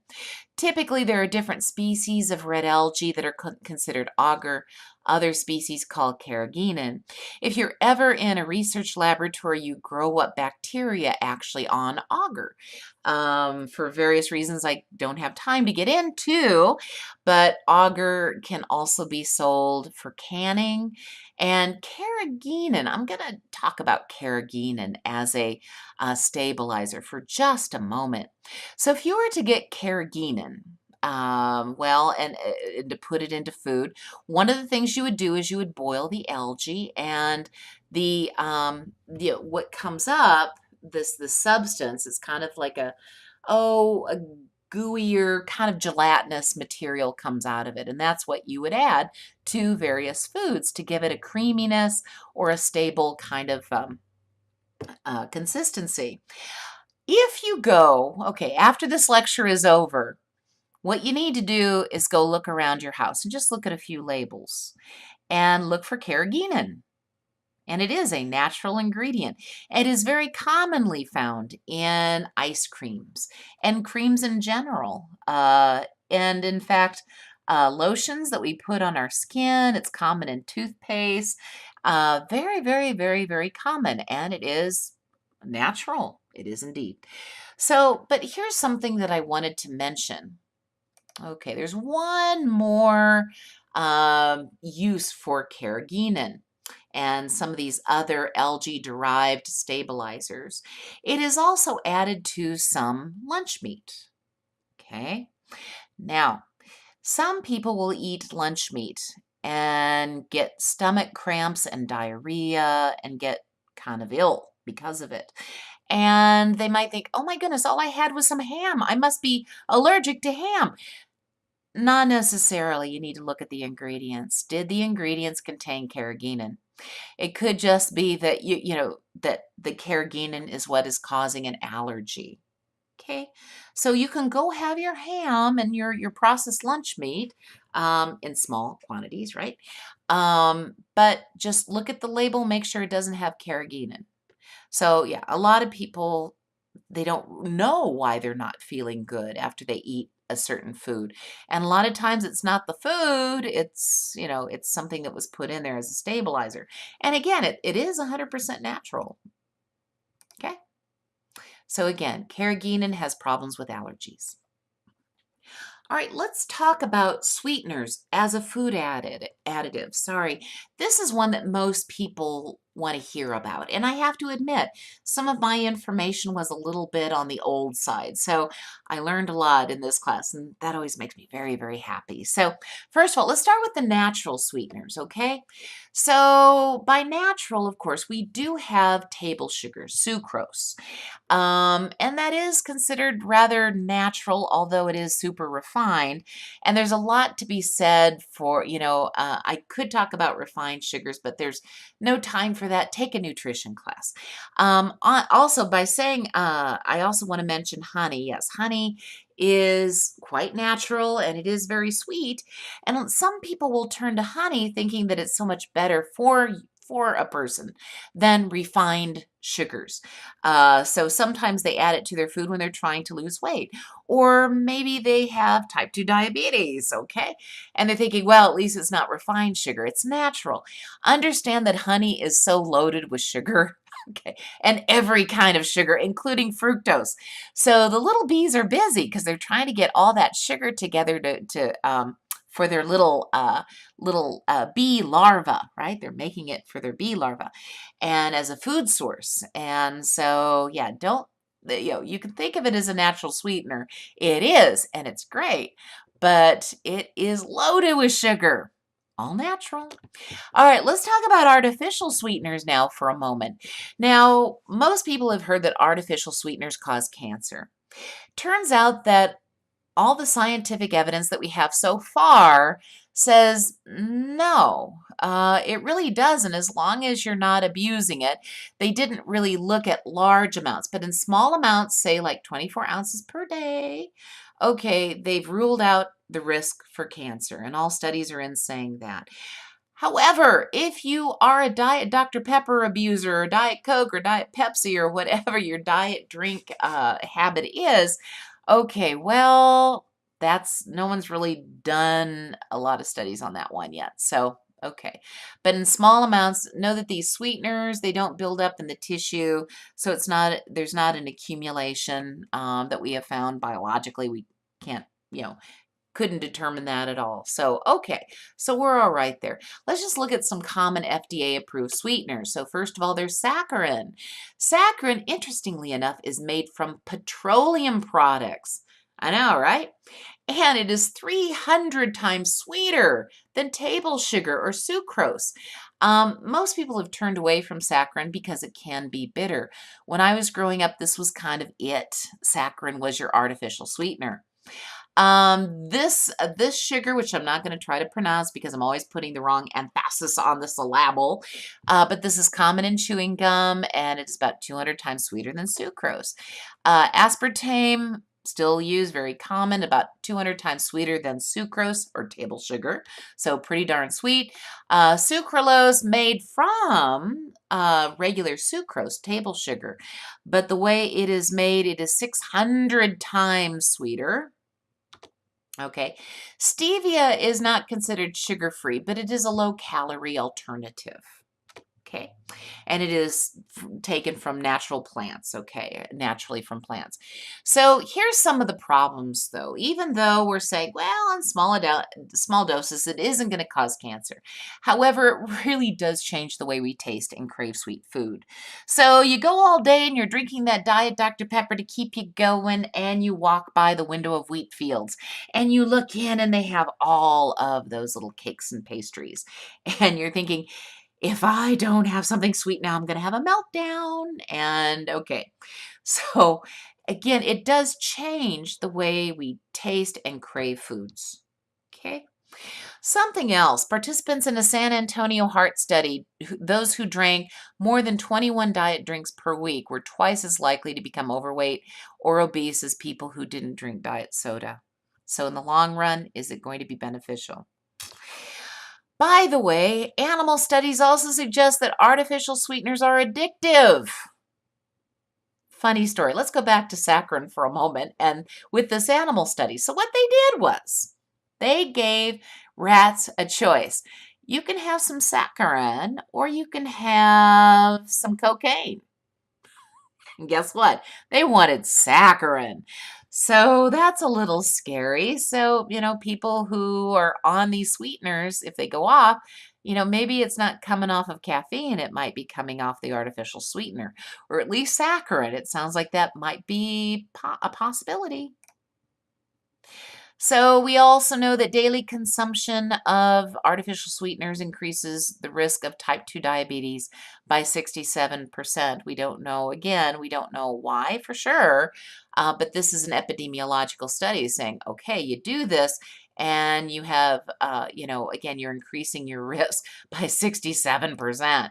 Typically, there are different species of red algae that are considered agar. other species called carrageenan. If you're ever in a research laboratory, you grow up bacteria actually on agar. For various reasons I don't have time to get into, but agar can also be sold for canning. And carrageenan, I'm going to talk about carrageenan as a stabilizer for just a moment. So if you were to get carrageenan, and to put it into food, one of the things you would do is you would boil the algae, and what comes up, the substance is kind of like a gooier kind of gelatinous material comes out of it, and that's what you would add to various foods to give it a creaminess or a stable kind of consistency. If you go, okay, after this lecture is over, what you need to do is go look around your house and just look at a few labels and look for carrageenan. And it is a natural ingredient. It is very commonly found in ice creams and creams in general. And in fact, lotions that we put on our skin, it's common in toothpaste. Very, very, very, very common. And it is natural. It is indeed. So, but here's something that I wanted to mention. Okay, there's one more use for carrageenan and some of these other algae-derived stabilizers. It is also added to some lunch meat. Okay, now some people will eat lunch meat and get stomach cramps and diarrhea and get kind of ill because of it. And they might think, oh my goodness, all I had was some ham. I must be allergic to ham. Not necessarily. You need to look at the ingredients. Did the ingredients contain carrageenan? It could just be that that the carrageenan is what is causing an allergy. Okay, so you can go have your ham and your processed lunch meat in small quantities, right? But just look at the label, make sure it doesn't have carrageenan. So yeah, a lot of people, they don't know why they're not feeling good after they eat a certain food. And a lot of times it's not the food, it's something that was put in there as a stabilizer. And again, it is 100% natural. Okay? So again, carrageenan has problems with allergies. All right, let's talk about sweeteners as a food additive. Sorry, this is one that most people want to hear about. And I have to admit, some of my information was a little bit on the old side. So I learned a lot in this class, and that always makes me very, very happy. So first of all, let's start with the natural sweeteners, okay? So by natural, of course, we do have table sugar, sucrose. And that is considered rather natural, although it is super refined. And there's a lot to be said for, I could talk about refined sugars, but there's no time for that. Take a nutrition class. Also, by saying, I also want to mention honey. Yes, honey is quite natural and it is very sweet. And some people will turn to honey thinking that it's so much better for a person than refined sugars. So sometimes they add it to their food when they're trying to lose weight. Or maybe they have type 2 diabetes, okay? And they're thinking, well, at least it's not refined sugar, it's natural. Understand that honey is so loaded with sugar. Okay, and every kind of sugar, including fructose. So the little bees are busy because they're trying to get all that sugar together for their little bee larva, right? They're making it for their bee larva, and as a food source. And so, yeah, you can think of it as a natural sweetener. It is, and it's great, but it is loaded with sugar. All natural. All right, let's talk about artificial sweeteners now for a moment. Now, most people have heard that artificial sweeteners cause cancer. Turns out that all the scientific evidence that we have so far says no, it really doesn't, as long as you're not abusing it. They didn't really look at large amounts, but in small amounts, say like 24 ounces per day, okay, they've ruled out the risk for cancer, and all studies are in saying that. However, if you are a Diet Dr. Pepper abuser, or Diet Coke, or Diet Pepsi, or whatever your diet drink habit is, okay, well, no one's really done a lot of studies on that one yet. So, Okay. But in small amounts, know that these sweeteners, they don't build up in the tissue, so there's not an accumulation that we have found biologically. We can't, couldn't determine that at all. So, okay, so we're all right there. Let's just look at some common FDA-approved sweeteners. So first of all, there's saccharin. Saccharin, interestingly enough, is made from petroleum products. I know, right? And it is 300 times sweeter than table sugar or sucrose. Most people have turned away from saccharin because it can be bitter. When I was growing up, this was kind of it. Saccharin was your artificial sweetener. This sugar, which I'm not going to try to pronounce because I'm always putting the wrong emphasis on the syllable, but this is common in chewing gum, and it's about 200 times sweeter than sucrose. Aspartame, still used, very common, about 200 times sweeter than sucrose or table sugar, so pretty darn sweet. Sucralose, made from regular sucrose, table sugar, but the way it is made, it is 600 times sweeter. Okay, stevia is not considered sugar-free, but it is a low-calorie alternative. Okay, and it is taken from natural plants, okay, naturally from plants. So here's some of the problems, though. Even though we're saying, well, in small doses, it isn't going to cause cancer. However, it really does change the way we taste and crave sweet food. So you go all day and you're drinking that Diet Dr. Pepper to keep you going, and you walk by the window of wheat fields, and you look in and they have all of those little cakes and pastries. And you're thinking, if I don't have something sweet now, I'm going to have a meltdown. And okay, so again, it does change the way we taste and crave foods. Okay. Something else, participants in a San Antonio heart study, those who drank more than 21 diet drinks per week were twice as likely to become overweight or obese as people who didn't drink diet soda. So in the long run, is it going to be beneficial? By the way, animal studies also suggest that artificial sweeteners are addictive. Funny story. Let's go back to saccharin for a moment and with this animal study. So what they did was they gave rats a choice. You can have some saccharin or you can have some cocaine. And guess what? They wanted saccharin. So that's a little scary. So, people who are on these sweeteners, if they go off, maybe it's not coming off of caffeine. It might be coming off the artificial sweetener, or at least saccharin. It sounds like that might be a possibility. So we also know that daily consumption of artificial sweeteners increases the risk of type 2 diabetes by 67%. We don't know, again, we don't know why for sure, but this is an epidemiological study saying, okay, you do this and you have, again, you're increasing your risk by 67%.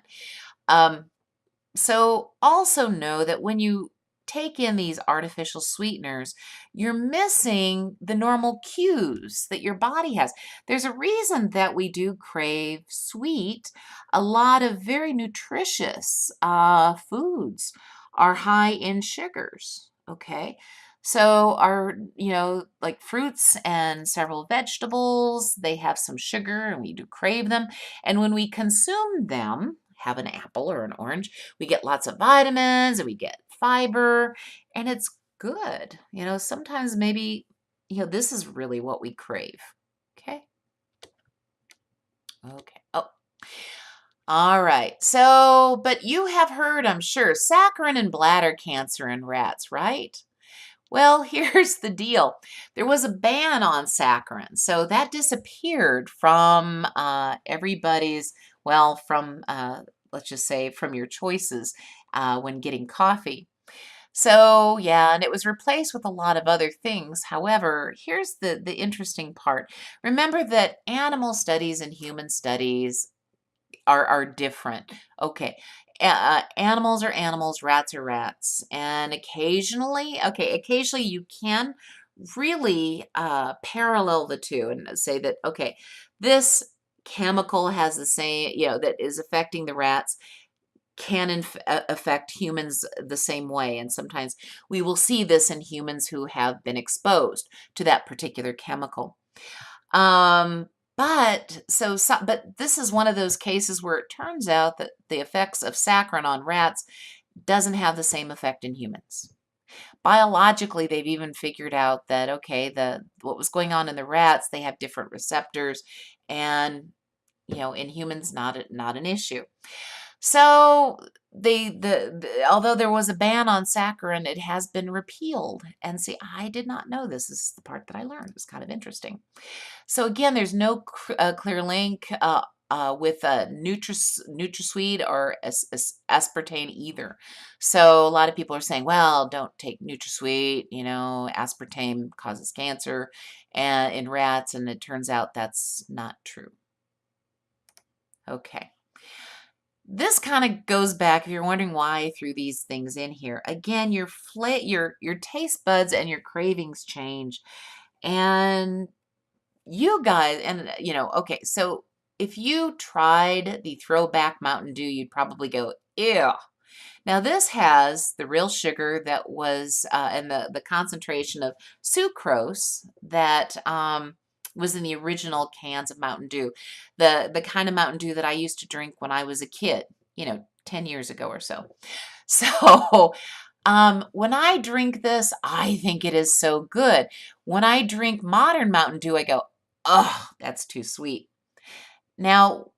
So also know that when you take in these artificial sweeteners, you're missing the normal cues that your body has. There's a reason that we do crave sweet. A lot of very nutritious foods are high in sugars, okay? So like fruits and several vegetables, they have some sugar and we do crave them. And when we consume them, have an apple or an orange, we get lots of vitamins and we get fiber, and it's good. Sometimes maybe, this is really what we crave. Okay. Okay. Oh, all right. So, but you have heard, I'm sure, saccharin and bladder cancer in rats, right? Well, here's the deal. There was a ban on saccharin, so that disappeared from everybody's, from, let's just say, from your choices when getting coffee. So, yeah, and it was replaced with a lot of other things. However, here's the interesting part. Remember that animal studies and human studies are different. Okay, animals are animals, rats are rats, and occasionally you can really parallel the two and say that, okay, this chemical has the same, that is affecting the rats can affect humans the same way. And sometimes we will see this in humans who have been exposed to that particular chemical. But this is one of those cases where it turns out that the effects of saccharin on rats doesn't have the same effect in humans. Biologically, they've even figured out that, okay, what was going on in the rats, they have different receptors, and in humans, not an issue. So although there was a ban on saccharin, it has been repealed. And see, I did not know this. This is the part that I learned. It was kind of interesting. So again, there's no clear link with NutraSweet or aspartame either. So a lot of people are saying, well, don't take NutraSweet, aspartame causes cancer in rats, and it turns out that's not true. Okay. This kind of goes back, if you're wondering why I threw these things in here. Again, your taste buds and your cravings change. And you guys, okay, so if you tried the throwback Mountain Dew, you'd probably go, ew. Now this has the real sugar that was, and the concentration of sucrose that was in the original cans of Mountain Dew. The kind of Mountain Dew that I used to drink when I was a kid, 10 years ago or so. So when I drink this, I think it is so good. When I drink modern Mountain Dew, I go, oh, that's too sweet. Now,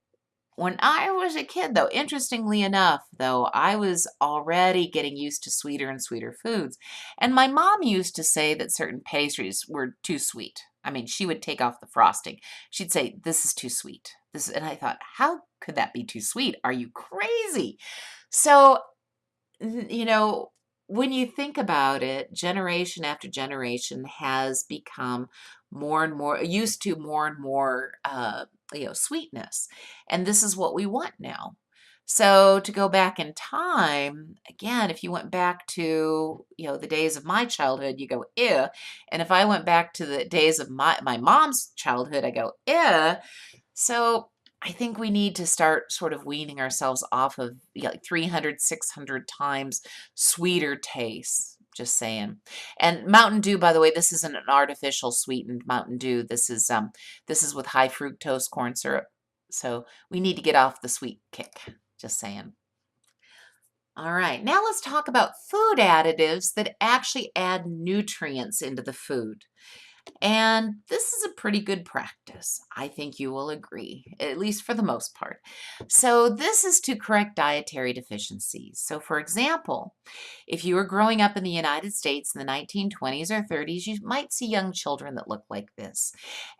when I was a kid, though, interestingly enough, though, I was already getting used to sweeter and sweeter foods. And my mom used to say that certain pastries were too sweet. I mean, she would take off the frosting. She'd say, this is too sweet. And I thought, how could that be too sweet? Are you crazy? So, you know, when you think about it, generation after generation has become more and more used to more and more sweetness. And this is what we want now. So to go back in time, again, if you went back to, the days of my childhood, you go, ew. And if I went back to the days of my mom's childhood, I go, ew. So I think we need to start sort of weaning ourselves off of like 300, 600 times sweeter tastes. Just saying. And Mountain Dew, by the way, this isn't an artificial sweetened Mountain Dew. This is with high fructose corn syrup. So we need to get off the sweet kick. Just saying. All right, now let's talk about food additives that actually add nutrients into the food. And this is a pretty good practice. I think you will agree, at least for the most part. So this is to correct dietary deficiencies. So for example, if you were growing up in the United States in the 1920s or 30s, you might see young children that look like this.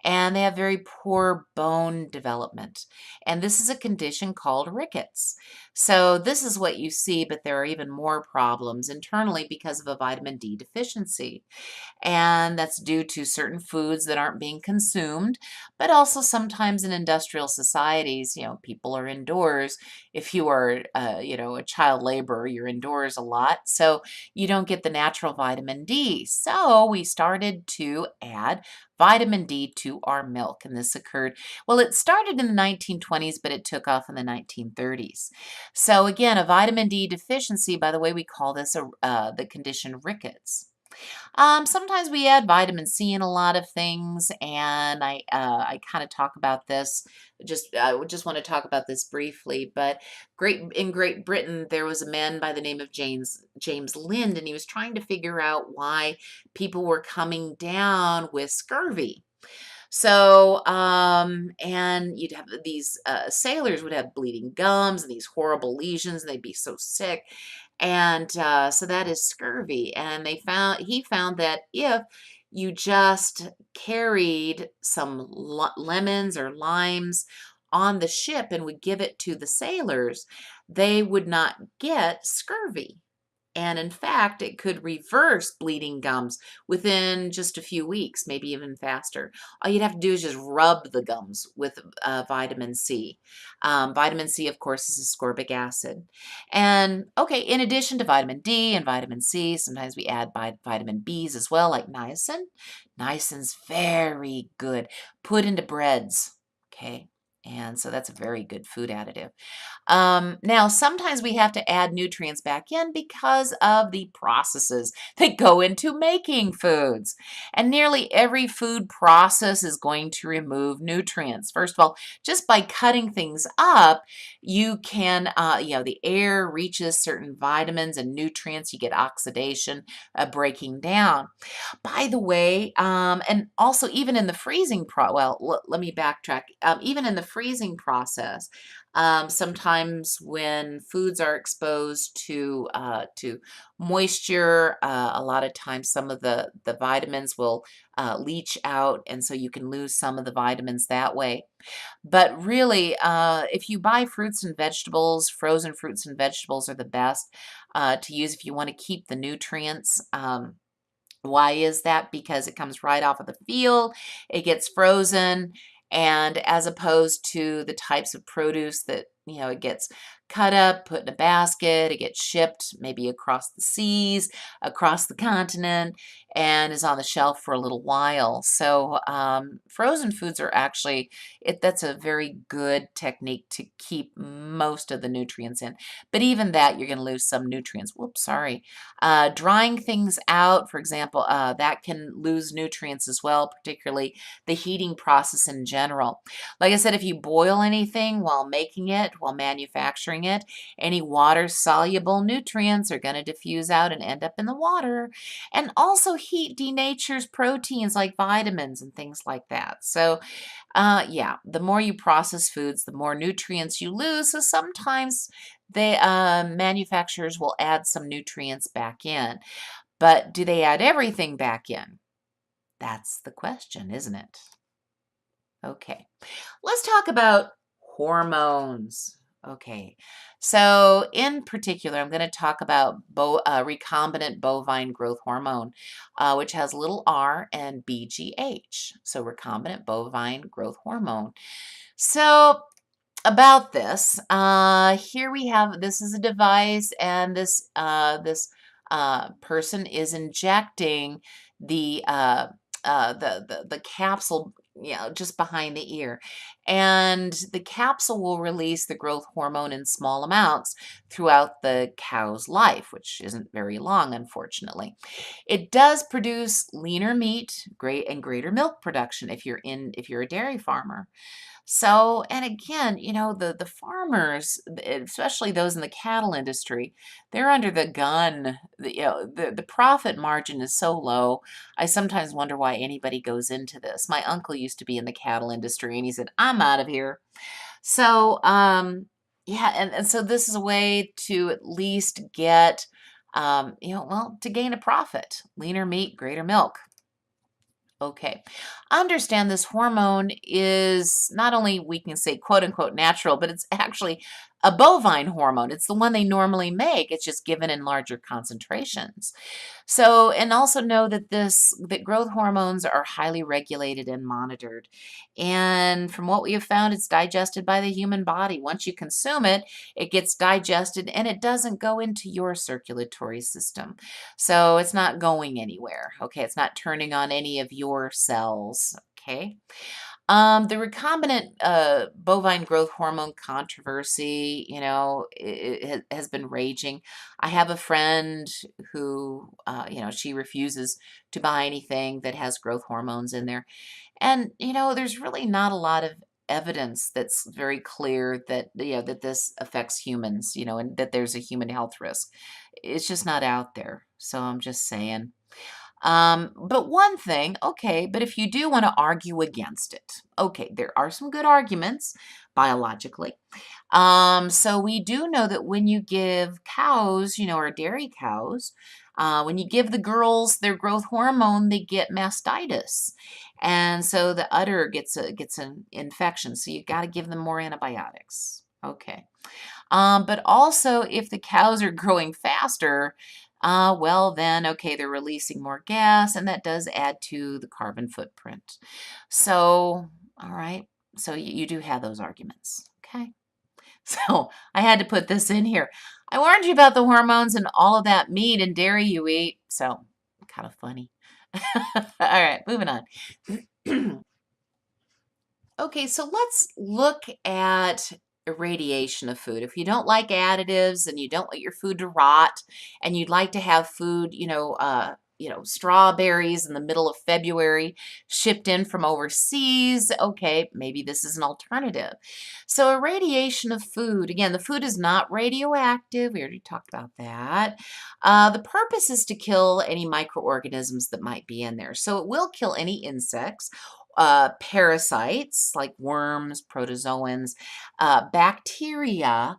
And they have very poor bone development. And this is a condition called rickets. So this is what you see, but there are even more problems internally because of a vitamin D deficiency. And that's due to certain foods that aren't being consumed, but also sometimes in industrial societies, people are indoors. If you are, a child laborer, you're indoors a lot, so you don't get the natural vitamin D. So we started to add vitamin D to our milk, and this occurred, well, it started in the 1920s, but it took off in the 1930s. So again, a vitamin D deficiency, by the way, we call this the condition rickets. Sometimes we add vitamin C in a lot of things, and I kind of talk about this. I would just want to talk about this briefly. But in Great Britain, there was a man by the name of James Lind, and he was trying to figure out why people were coming down with scurvy. So, and you'd have these sailors would have bleeding gums and these horrible lesions, and they'd be so sick. And so that is scurvy. And he found that if you just carried some lemons or limes on the ship and would give it to the sailors, they would not get scurvy. And in fact, it could reverse bleeding gums within just a few weeks, maybe even faster. All you'd have to do is just rub the gums with vitamin C. Vitamin C, of course, is ascorbic acid. And okay, in addition to vitamin D and vitamin C, sometimes we add vitamin Bs as well, like niacin. Niacin's very good. Put into breads, okay? And so that's a very good food additive. Now, sometimes we have to add nutrients back in because of the processes that go into making foods. And nearly every food process is going to remove nutrients. First of all, just by cutting things up, you can, the air reaches certain vitamins and nutrients. You get oxidation, breaking down. By the way, and also even in the let me backtrack. Even in the freezing process, sometimes when foods are exposed to moisture, a lot of times some of the vitamins will leach out, and so you can lose some of the vitamins that way. But really, if you buy fruits and vegetables, frozen fruits and vegetables are the best to use if you want to keep the nutrients. Why is that? Because it comes right off of the field, it gets frozen, and as opposed to the types of produce that, it gets cut up, put in a basket, it gets shipped maybe across the seas, across the continent, and is on the shelf for a little while. So frozen foods are actually, that's a very good technique to keep most of the nutrients in. But even that, you're going to lose some nutrients. Whoops, sorry. Drying things out, for example, that can lose nutrients as well, particularly the heating process in general. Like I said, if you boil anything while making it, while manufacturing it, any water-soluble nutrients are going to diffuse out and end up in the water. And also heat denatures proteins like vitamins and things like that. So yeah, the more you process foods, the more nutrients you lose. So sometimes the manufacturers will add some nutrients back in. But do they add everything back in? That's the question, isn't it? Okay, let's talk about hormones. Okay, so in particular, I'm going to talk about recombinant bovine growth hormone, which has little r and BGH. So recombinant bovine growth hormone. So about this, here we have, this is a device, and this person is injecting the capsule, just behind the ear, and the capsule will release the growth hormone in small amounts throughout the cow's life, which isn't very long, unfortunately. It does produce leaner meat, greater milk production if you're a dairy farmer. So, and again, the farmers, especially those in the cattle industry, they're under the gun. The profit margin is so low. I sometimes wonder why anybody goes into this. My uncle used to be in the cattle industry, and he said, "I'm out of here." So, yeah, and so this is a way to at least get, to gain a profit. Leaner meat, greater milk. Okay. Understand this hormone is not only, we can say, quote unquote natural, but it's actually a bovine hormone. It's the one they normally make. It's just given in larger concentrations. So, and also know that that growth hormones are highly regulated and monitored. And from what we have found, it's digested by the human body. Once you consume it, it gets digested and it doesn't go into your circulatory system. So it's not going anywhere. Okay, it's not turning on any of your cells. Okay. The recombinant bovine growth hormone controversy, it has been raging. I have a friend who, she refuses to buy anything that has growth hormones in there. And, there's really not a lot of evidence that's very clear that, that this affects humans, and that there's a human health risk. It's just not out there. So I'm just saying. But one thing, okay, but if you do want to argue against it, okay, there are some good arguments biologically. So we do know that when you give cows, or dairy cows, when you give the girls their growth hormone, they get mastitis. And so the udder gets an infection. So you got to give them more antibiotics. Okay. But also, if the cows are growing faster, well, then, okay, they're releasing more gas, and that does add to the carbon footprint. So, all right, so you do have those arguments, okay? So I had to put this in here. I warned you about the hormones and all of that meat and dairy you eat, so kind of funny. All right, moving on. Okay, so let's look at irradiation of food. If you don't like additives and you don't want your food to rot and you'd like to have food, strawberries in the middle of February shipped in from overseas, okay, maybe this is an alternative. So irradiation of food, again, the food is not radioactive. We already talked about that. The purpose is to kill any microorganisms that might be in there. So it will kill any insects, parasites like worms, protozoans, bacteria.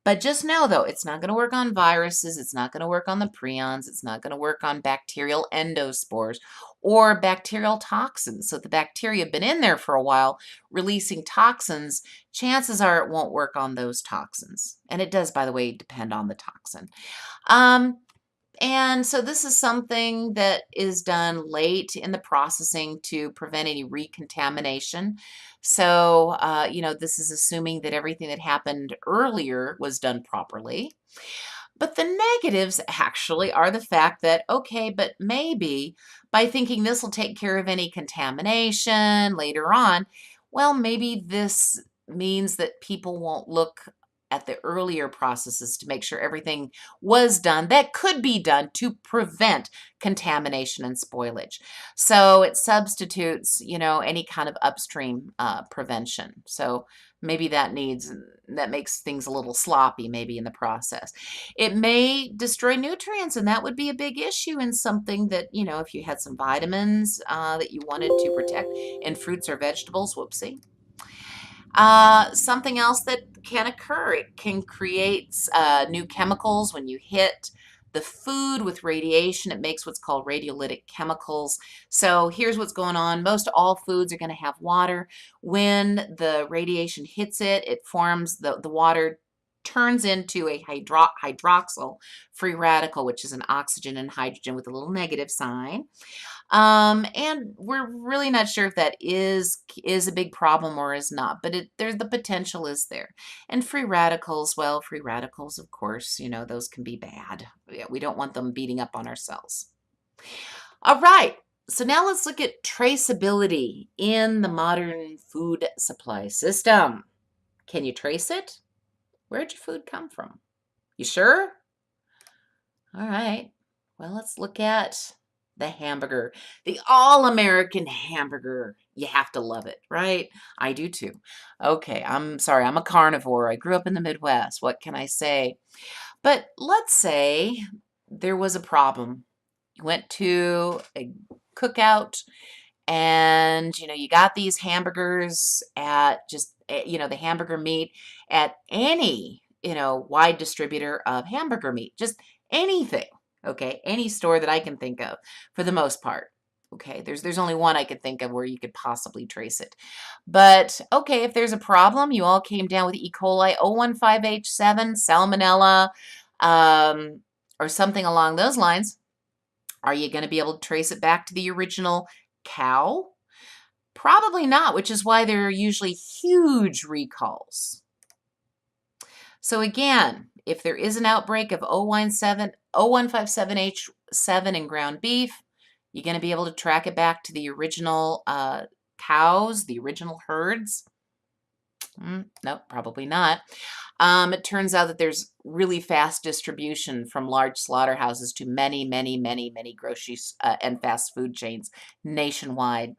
But just know, though, it's not going to work on viruses. It's not going to work on the prions. It's not going to work on bacterial endospores or bacterial toxins. So if the bacteria have been in there for a while, releasing toxins, chances are it won't work on those toxins. And it does, by the way, depend on the toxin. And so this is something that is done late in the processing to prevent any recontamination. So, this is assuming that everything that happened earlier was done properly. But the negatives actually are the fact that, okay, but maybe by thinking this will take care of any contamination later on, well, maybe this means that people won't look at the earlier processes to make sure everything was done that could be done to prevent contamination and spoilage. So it substitutes, any kind of upstream prevention. So maybe that makes things a little sloppy maybe in the process. It may destroy nutrients, and that would be a big issue in something that, if you had some vitamins that you wanted to protect in fruits or vegetables, whoopsie. Something else that can occur, it can create new chemicals when you hit the food with radiation. It makes what's called radiolytic chemicals. So here's what's going on. Most all foods are going to have water. When the radiation hits it, it forms, the water turns into a hydroxyl free radical, which is an oxygen and hydrogen with a little negative sign. And we're really not sure if that is a big problem or is not, but there's the potential is there. And free radicals, well, free radicals, of course, those can be bad. Yeah, we don't want them beating up on our cells. All right. So now let's look at traceability in the modern food supply system. Can you trace it? Where'd your food come from? You sure? All right. Well, let's look at the hamburger, the all-American hamburger. You have to love it, right? I do too. Okay, I'm sorry, I'm a carnivore. I grew up in the Midwest. What can I say? But let's say there was a problem. You went to a cookout and, you got these hamburgers at the hamburger meat at any, wide distributor of hamburger meat, just anything. Okay, any store that I can think of for the most part. Okay, there's only one I could think of where you could possibly trace it. But okay, if there's a problem, you all came down with E. coli 015H7, salmonella, or something along those lines, are you going to be able to trace it back to the original cow? Probably not, which is why there are usually huge recalls. So again, if there is an outbreak of 0157H7 in ground beef, you're going to be able to track it back to the original cows, the original herds. Nope, probably not. It turns out that there's really fast distribution from large slaughterhouses to many, many, many, many grocery and fast food chains nationwide.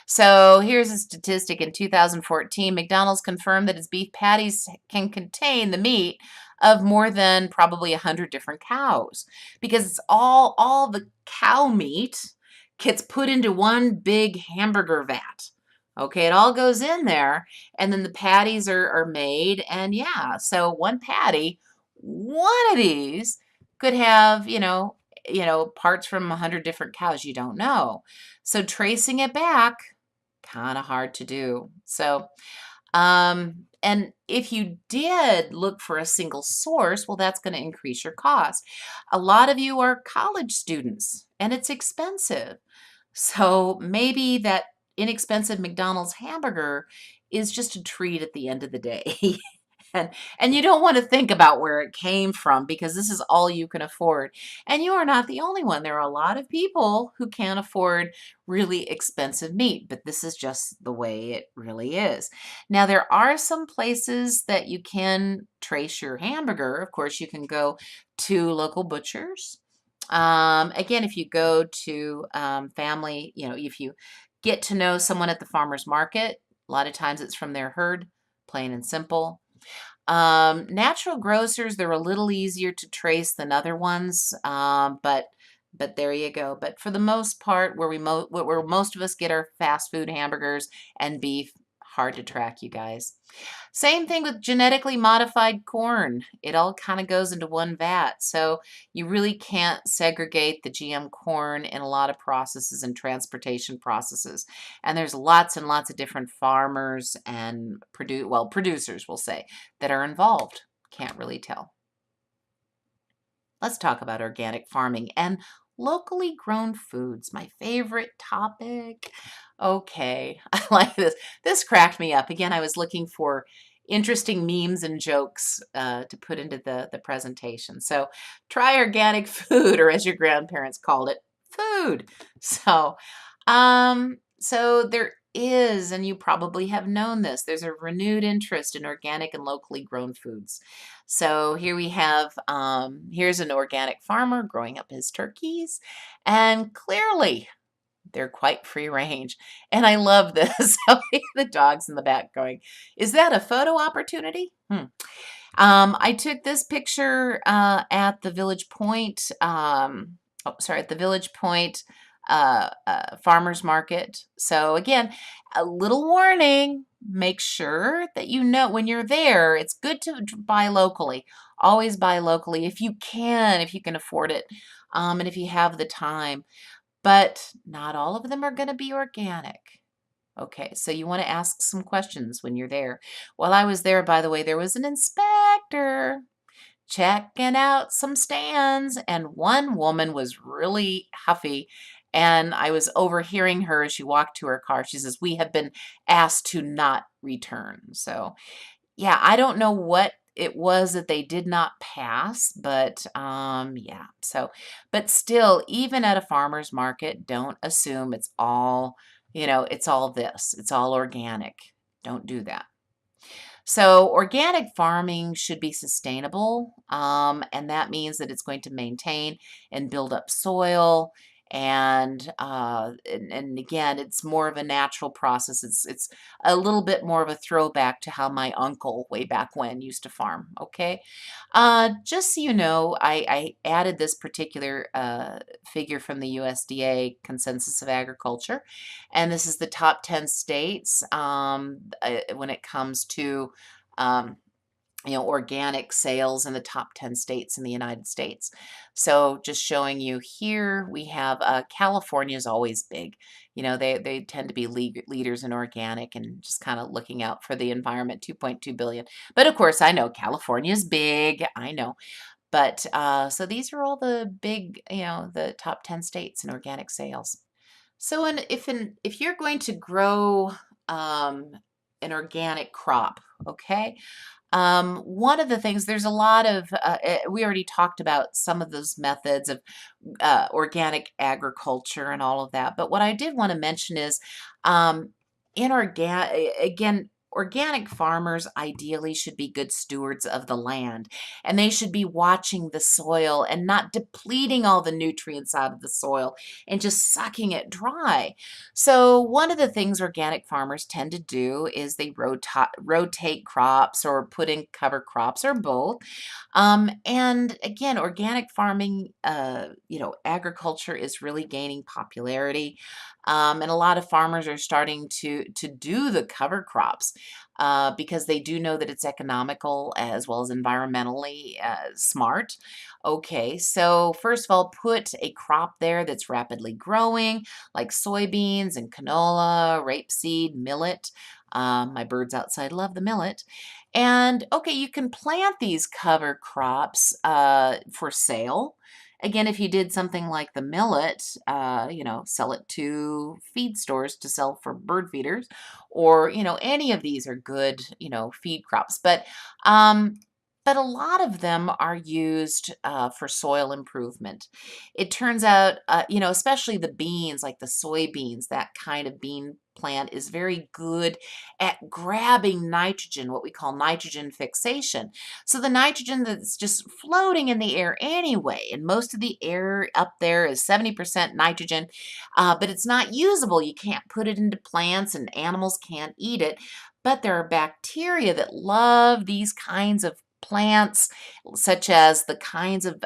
So here's a statistic. In 2014, McDonald's confirmed that its beef patties can contain the meat of more than probably 100 different cows, because it's all the cow meat gets put into one big hamburger vat. Okay, it all goes in there, and then the patties are made, and yeah, so one patty, one of these could have, parts from 100 different cows. You don't know. So tracing it back, kind of hard to do. So, and if you did look for a single source, well, that's going to increase your cost. A lot of you are college students, and it's expensive. So maybe that inexpensive McDonald's hamburger is just a treat at the end of the day. And and you don't want to think about where it came from because this is all you can afford. And you are not the only one. There are a lot of people who can't afford really expensive meat, but this is just the way it really is. Now, there are some places that you can trace your hamburger. Of course, you can go to local butchers. Again, if you go to family, if you get to know someone at the farmer's market, a lot of times it's from their herd, plain and simple. Natural grocers, they're a little easier to trace than other ones, but there you go. But for the most part, where most of us get our fast food hamburgers and beef, hard to track, you guys. Same thing with genetically modified corn. It all kind of goes into one vat. So you really can't segregate the GM corn in a lot of processes and transportation processes. And there's lots and lots of different farmers and producers, we'll say, that are involved. Can't really tell. Let's talk about organic farming and locally grown foods, my favorite topic. Okay, I like this. This cracked me up. Again, I was looking for interesting memes and jokes to put into the presentation. So try organic food, or as your grandparents called it, food. So there is, and you probably have known this, there's a renewed interest in organic and locally grown foods. So here we have, here's an organic farmer growing up his turkeys, and clearly they're quite free range. And I love this. The dogs in the back going, is that a photo opportunity? I took this picture at the Village Point, at the Village Point farmers market. So again, a little warning, make sure that you know when you're there, it's good to buy locally. Always buy locally if you can afford it, and if you have the time. But not all of them are going to be organic. Okay, so you want to ask some questions when you're there. While I was there, by the way, there was an inspector checking out some stands, and one woman was really huffy, and I was overhearing her as she walked to her car. She says, "We have been asked to not return." So, yeah, I don't know what it was that they did not pass, but yeah. So, but still, even at a farmer's market, don't assume it's all, it's all this. It's all organic. Don't do that. So organic farming should be sustainable, and that means that it's going to maintain and build up soil. And again, it's more of a natural process. It's a little bit more of a throwback to how my uncle way back when used to farm. Okay, just so you know, I added this particular figure from the USDA Consensus of Agriculture, and this is the top 10 states when it comes to um, organic sales in the top 10 states in the United States. So just showing you here, we have California is always big. They tend to be leaders in organic and just kind of looking out for the environment, 2.2 billion. But of course, I know California is big. I know. But so these are all the big, the top 10 states in organic sales. So if you're going to grow um, an organic crop, okay, one of the things, there's a lot of, we already talked about some of those methods of organic agriculture and all of that. But what I did want to mention is um, again, organic farmers ideally should be good stewards of the land, and they should be watching the soil and not depleting all the nutrients out of the soil and just sucking it dry. So one of the things organic farmers tend to do is they rotate crops or put in cover crops or both. And again, organic farming, agriculture is really gaining popularity. And a lot of farmers are starting to do the cover crops because they do know that it's economical as well as environmentally smart. Okay, so first of all, put a crop there that's rapidly growing, like soybeans and canola, rapeseed, millet. My birds outside love the millet. And okay, you can plant these cover crops for sale. Again, if you did something like the millet, sell it to feed stores to sell for bird feeders, or, any of these are good, feed crops. But a lot of them are used for soil improvement. It turns out, especially the beans, like the soybeans, that kind of bean plant is very good at grabbing nitrogen, what we call nitrogen fixation. So the nitrogen that's just floating in the air anyway, and most of the air up there is 70% nitrogen, but it's not usable. You can't put it into plants and animals can't eat it. But there are bacteria that love these kinds of plants, such as the kinds of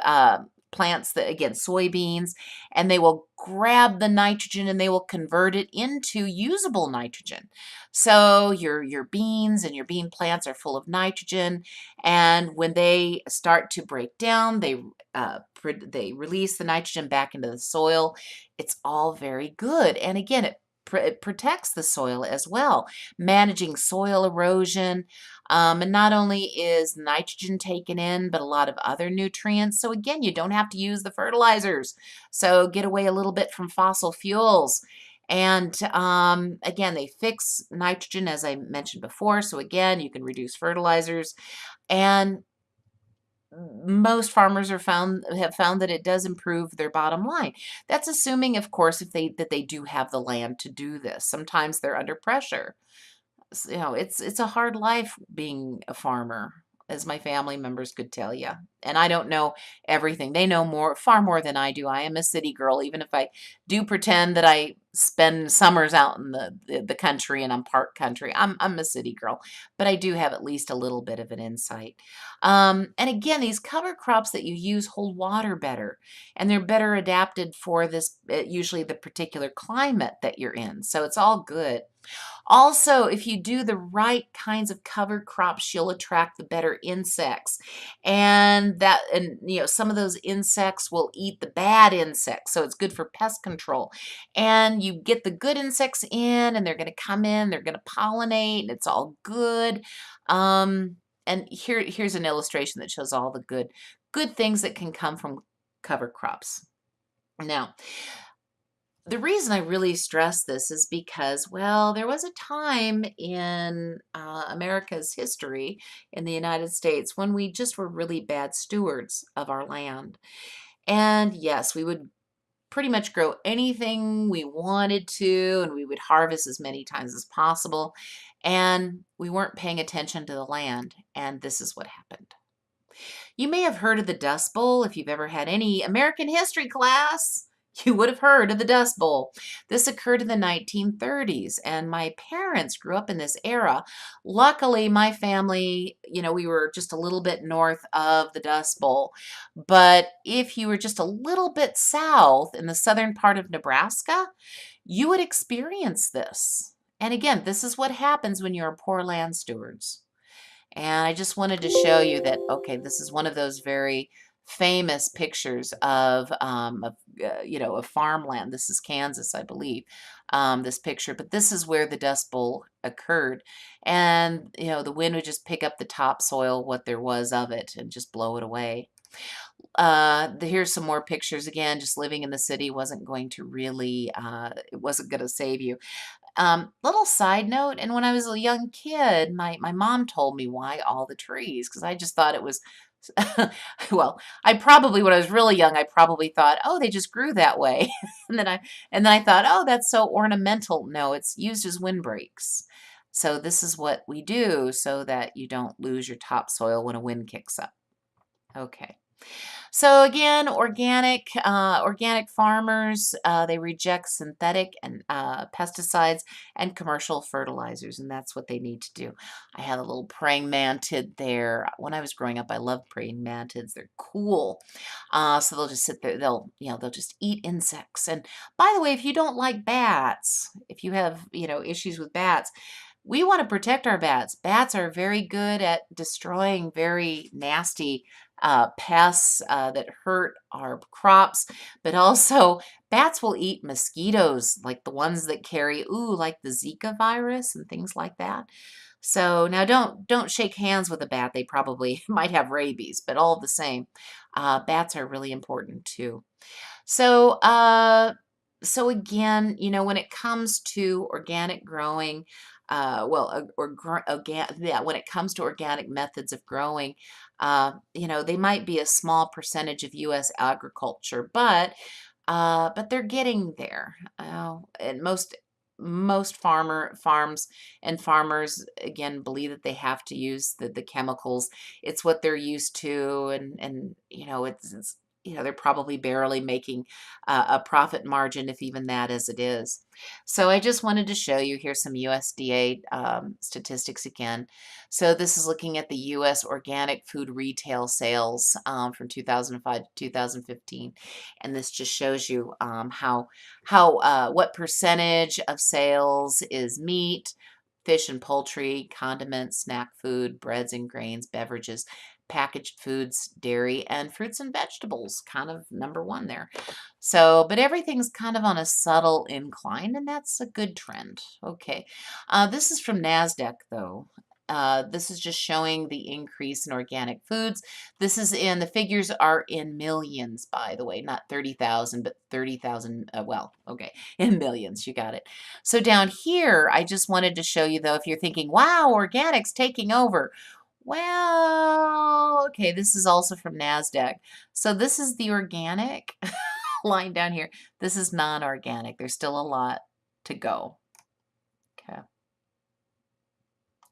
plants that, again, soybeans, and they will grab the nitrogen and they will convert it into usable nitrogen. So your beans and your bean plants are full of nitrogen, and when they start to break down, they release the nitrogen back into the soil. It's all very good, and again, it protects the soil as well, managing soil erosion. And not only is nitrogen taken in, but a lot of other nutrients. So again, you don't have to use the fertilizers. So get away a little bit from fossil fuels. And again, they fix nitrogen, as I mentioned before. So again, you can reduce fertilizers. And most farmers have found that it does improve their bottom line. That's assuming, of course, that they do have the land to do this. Sometimes they're under pressure. It's a hard life being a farmer, as my family members could tell you. And I don't know everything. They know far more than I do. I am a city girl, even if I do pretend that I spend summers out in the country and I'm part country. I'm a city girl, but I do have at least a little bit of an insight. And again, these cover crops that you use hold water better, and they're better adapted for this, usually the particular climate that you're in. So it's all good. Also, if you do the right kinds of cover crops, you'll attract the better insects. And some of those insects will eat the bad insects. So it's good for pest control. And you get the good insects in, and they're going to come in, they're going to pollinate, and it's all good. And here's an illustration that shows all the good things that can come from cover crops. Now, the reason I really stress this is because, well, there was a time in America's history in the United States when we just were really bad stewards of our land. And yes, we would pretty much grow anything we wanted to, and we would harvest as many times as possible. And we weren't paying attention to the land. And this is what happened. You may have heard of the Dust Bowl if you've ever had any American history class. You would have heard of the Dust Bowl. This occurred in the 1930s, and my parents grew up in this era. Luckily, my family, we were just a little bit north of the Dust Bowl. But if you were just a little bit south in the southern part of Nebraska, you would experience this. And again, this is what happens when you're poor land stewards. And I just wanted to show you that, okay, this is one of those very famous pictures of farmland. This is Kansas, I believe, this picture. But this is where the Dust Bowl occurred. And, the wind would just pick up the topsoil, what there was of it, and just blow it away. Here's some more pictures. Again, just living in the city wasn't going to really, it wasn't going to save you. Little side note, and when I was a young kid, my mom told me why all the trees, because I just thought it was, well, when I was really young, I probably thought, oh, they just grew that way. and then I thought, oh, that's so ornamental. No, it's used as windbreaks. So this is what we do so that you don't lose your topsoil when a wind kicks up. Okay. So again, organic farmers, they reject synthetic and pesticides and commercial fertilizers, and that's what they need to do. I had a little praying mantid there. When I was growing up, I loved praying mantids. They're cool. So they'll just sit there. They'll just eat insects. And by the way, if you don't like bats, if you have, issues with bats, we want to protect our bats. Bats are very good at destroying very nasty pests that hurt our crops, but also bats will eat mosquitoes, like the ones that carry, like the Zika virus and things like that. So now don't shake hands with a bat. They probably might have rabies, but all the same, bats are really important too. So, so again, when it comes to organic growing, yeah, when it comes to organic methods of growing, they might be a small percentage of U.S. agriculture, but they're getting there. And most farms and farmers again believe that they have to use the chemicals. It's what they're used to, and they're probably barely making a profit margin, if even that, as it is. So I just wanted to show you here some USDA statistics again. So this is looking at the U.S. organic food retail sales from 2005 to 2015, and this just shows you how what percentage of sales is meat, fish and poultry, condiments, snack food, breads and grains, beverages, packaged foods, dairy, and fruits and vegetables, kind of number one there. So, but everything's kind of on a subtle incline, and that's a good trend. Okay. This is from NASDAQ, though. This is just showing the increase in organic foods. The figures are in millions, by the way, not 30,000, but 30,000, well, okay, in millions, you got it. So down here, I just wanted to show you, though, if you're thinking, wow, organic's taking over. Well, okay, this is also from NASDAQ. So this is the organic line down here. This is non-organic. There's still a lot to go. Okay.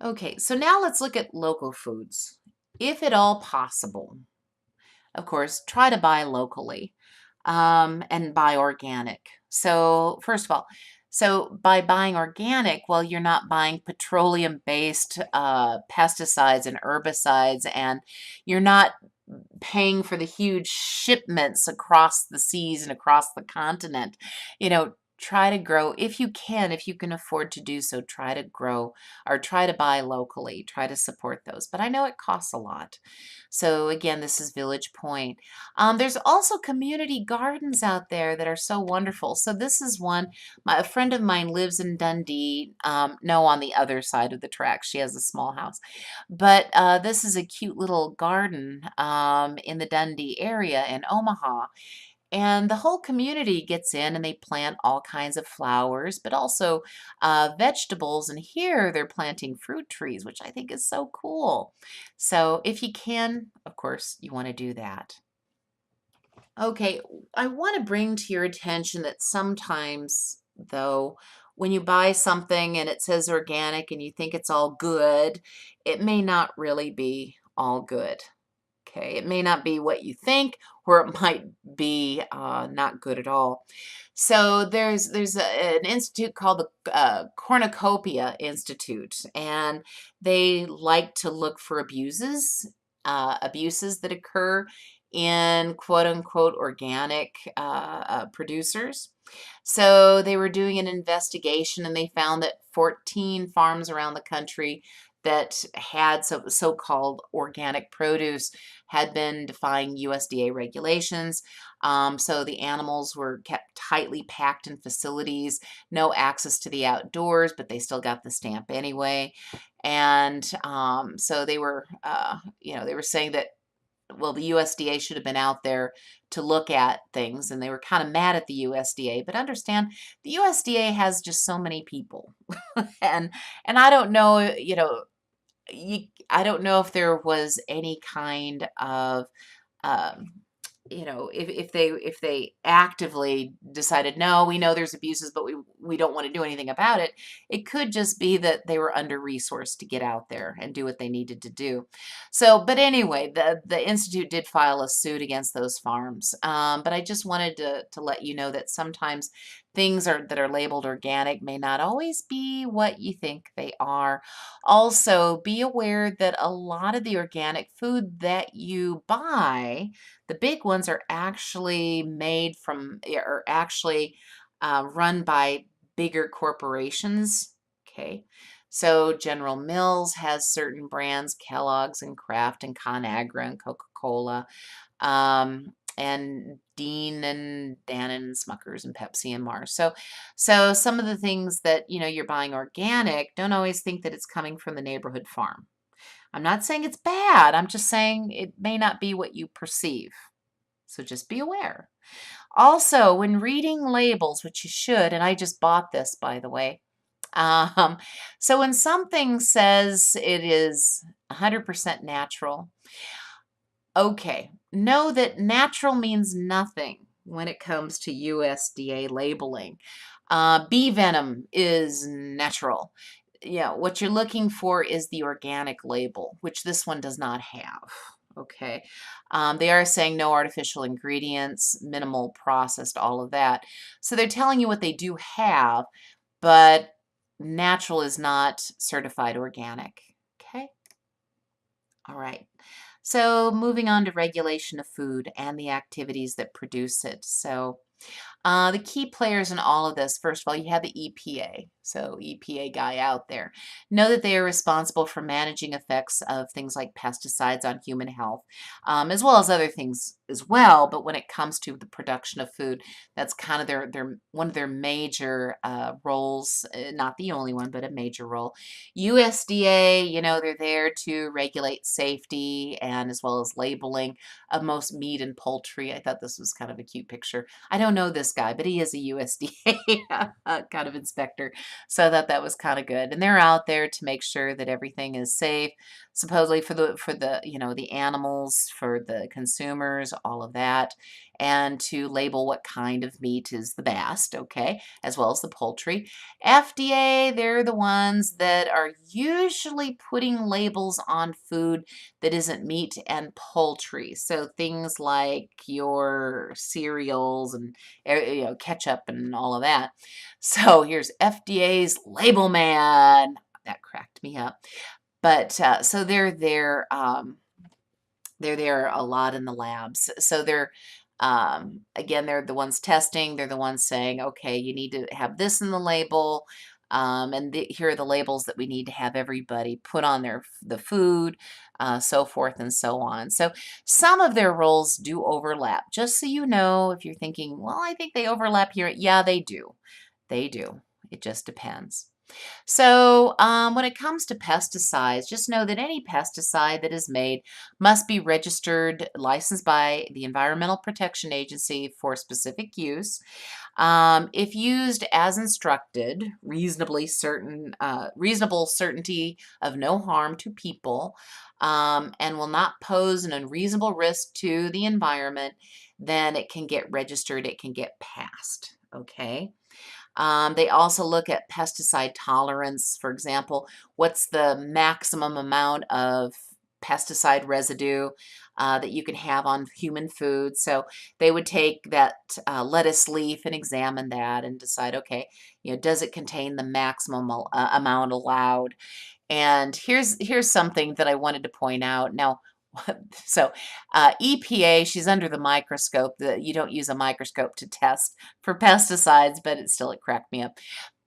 Okay, so now let's look at local foods. If at all possible, of course, try to buy locally and buy organic. So, first of all, so by buying organic, well, you're not buying petroleum-based pesticides and herbicides, and you're not paying for the huge shipments across the seas and across the continent. Try to grow if you can afford to do so. Try to grow or try to buy locally, try to support those. But I know it costs a lot. So again, this is Village Point. There's also community gardens out there that are so wonderful. So this is one. A friend of mine lives in Dundee. No, on the other side of the tracks. She has a small house. But this is a cute little garden in the Dundee area in Omaha. And the whole community gets in and they plant all kinds of flowers, but also vegetables. And here they're planting fruit trees, which I think is so cool. So if you can, of course, you want to do that. Okay, I want to bring to your attention that sometimes, though, when you buy something and it says organic and you think it's all good, it may not really be all good. Okay, it may not be what you think, or it might be not good at all. So an institute called the Cornucopia Institute, and they like to look for abuses that occur in quote unquote organic producers. So they were doing an investigation and they found that 14 farms around the country that had so-called organic produce had been defying USDA regulations. So the animals were kept tightly packed in facilities, no access to the outdoors, but they still got the stamp anyway. And so they were saying that, well, the USDA should have been out there to look at things, and they were kind of mad at the USDA. But understand, the USDA has just so many people, and I don't know, I don't know if there was any kind of um, if they actively decided, no, we know there's abuses, but we don't want to do anything about it. It could just be that they were under resourced to get out there and do what they needed to do. So, but anyway, the institute did file a suit against those farms. But I just wanted to let you know that sometimes that are labeled organic may not always be what you think they are. Also, be aware that a lot of the organic food that you buy, the big ones, are actually run by bigger corporations. Okay. So General Mills has certain brands, Kellogg's and Kraft and ConAgra and Coca-Cola. and Dean and Dannon and Smuckers and Pepsi and Mars. So some of the things that, you're buying organic, don't always think that it's coming from the neighborhood farm. I'm not saying it's bad. I'm just saying it may not be what you perceive. So just be aware. Also, when reading labels, which you should, and I just bought this, by the way. Um, so when something says it is 100% natural, okay, know that natural means nothing when it comes to USDA labeling. Bee venom is natural. Yeah, what you're looking for is the organic label, which this one does not have. Okay. They are saying no artificial ingredients, minimal processed, all of that. So they're telling you what they do have, but natural is not certified organic. Okay. All right. So moving on to regulation of food and the activities that produce it. So the key players in all of this, first of all, you have the EPA. So EPA guy out there. Know that they are responsible for managing effects of things like pesticides on human health, as well as other things as well. But when it comes to the production of food, that's kind of their one of their major roles, not the only one, but a major role. USDA, they're there to regulate safety and as well as labeling of most meat and poultry. I thought this was kind of a cute picture. I don't know this guy, but he is a USDA kind of inspector. So I thought that was kind of good. And they're out there to make sure that everything is safe, supposedly for the the animals, for the consumers, all of that, and to label what kind of meat is the best, okay, as well as the poultry. FDA, they're the ones that are usually putting labels on food that isn't meat and poultry. So things like your cereals and ketchup and all of that. So here's FDA's label man. That cracked me up. But so they're there a lot in the labs. So they're again, they're the ones testing. They're the ones saying, okay, you need to have this in the label. And here are the labels that we need to have everybody put on the food, so forth and so on. So some of their roles do overlap. Just so you know, if you're thinking, well, I think they overlap here. Yeah, they do. They do. It just depends. So when it comes to pesticides, just know that any pesticide that is made must be registered, licensed by the Environmental Protection Agency for specific use. If used as instructed, reasonable certainty of no harm to people, and will not pose an unreasonable risk to the environment, then it can get registered, it can get passed. Okay. They also look at pesticide tolerance. For example, what's the maximum amount of pesticide residue that you can have on human food? So they would take that lettuce leaf and examine that and decide, okay, does it contain the maximum amount allowed? And here's something that I wanted to point out. Now, so EPA, she's under the microscope. You don't use a microscope to test for pesticides, but it cracked me up.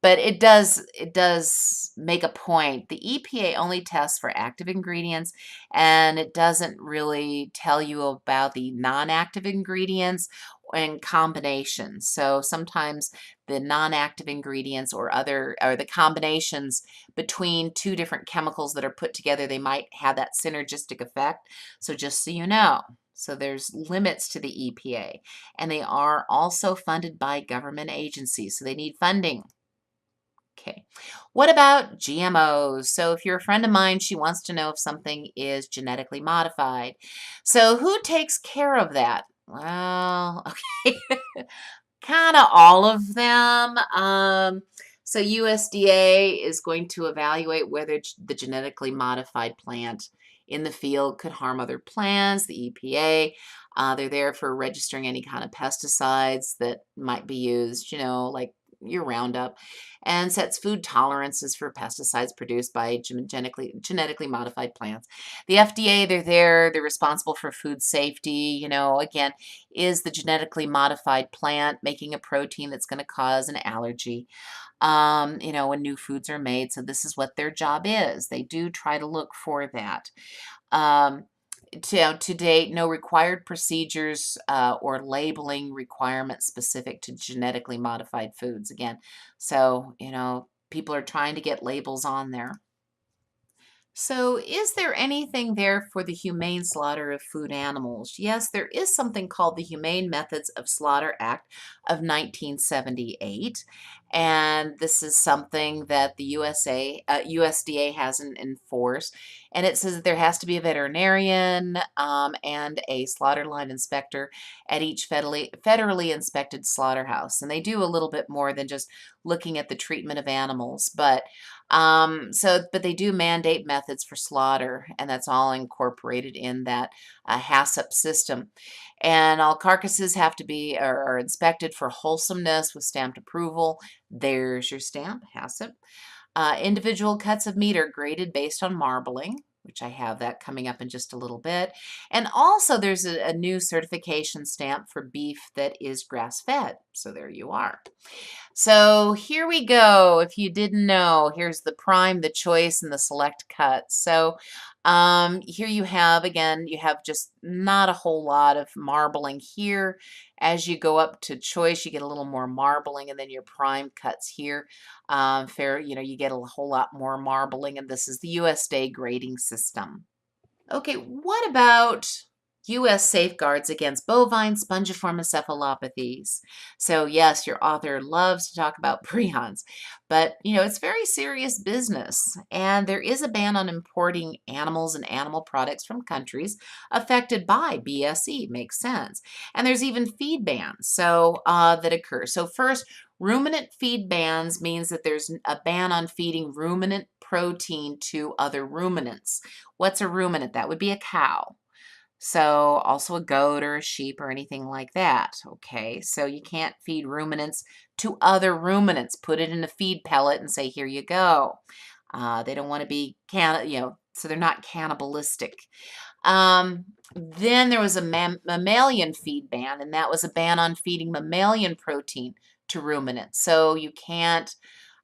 But it does make a point. The EPA only tests for active ingredients, and it doesn't really tell you about the non-active ingredients and combinations. So sometimes the non-active ingredients or the combinations between two different chemicals that are put together, they might have that synergistic effect. So just so you know. So there's limits to the EPA, and they are also funded by government agencies, so they need funding. Okay, what about GMOs? So if you're a friend of mine, she wants to know if something is genetically modified. So who takes care of that? Well, okay, kind of all of them. So USDA is going to evaluate whether the genetically modified plant in the field could harm other plants. The EPA, they're there for registering any kind of pesticides that might be used, like your Roundup, and sets food tolerances for pesticides produced by genetically modified plants. The FDA, they're responsible for food safety. Again, is the genetically modified plant making a protein that's going to cause an allergy? When new foods are made. So this is what their job is. They do try to look for that. Um, to date, no required procedures or labeling requirements specific to genetically modified foods. Again, so, people are trying to get labels on there. So, is there anything there for the humane slaughter of food animals? Yes, there is something called the Humane Methods of Slaughter Act of 1978. And this is something that the USDA has enforced. And it says that there has to be a veterinarian and a slaughter line inspector at each federally inspected slaughterhouse. And they do a little bit more than just looking at the treatment of animals. But they do mandate methods for slaughter, and that's all incorporated in that HACCP system. And all carcasses have to be are inspected for wholesomeness with stamped approval. There's your stamp, HACCP. Individual cuts of meat are graded based on marbling, which I have that coming up in just a little bit. And also there's a new certification stamp for beef that is grass-fed. So there you are. So here we go. If you didn't know, here's the prime, the choice, and the select cut. So here you have, again, you have just not a whole lot of marbling here. As you go up to choice, you get a little more marbling, and then your prime cuts here. You get a whole lot more marbling, and this is the USDA grading system. Okay, what about U.S. safeguards against bovine spongiform encephalopathies? So yes, your author loves to talk about prions, but it's very serious business. And there is a ban on importing animals and animal products from countries affected by BSE. Makes sense. And there's even feed bans that occur. So first, ruminant feed bans means that there's a ban on feeding ruminant protein to other ruminants. What's a ruminant? That would be a cow. So also a goat or a sheep or anything like that. Okay, so you can't feed ruminants to other ruminants. Put it in a feed pellet and say, here you go. They don't want to be, so they're not cannibalistic. Then there was a mammalian feed ban, and that was a ban on feeding mammalian protein to ruminants. So you can't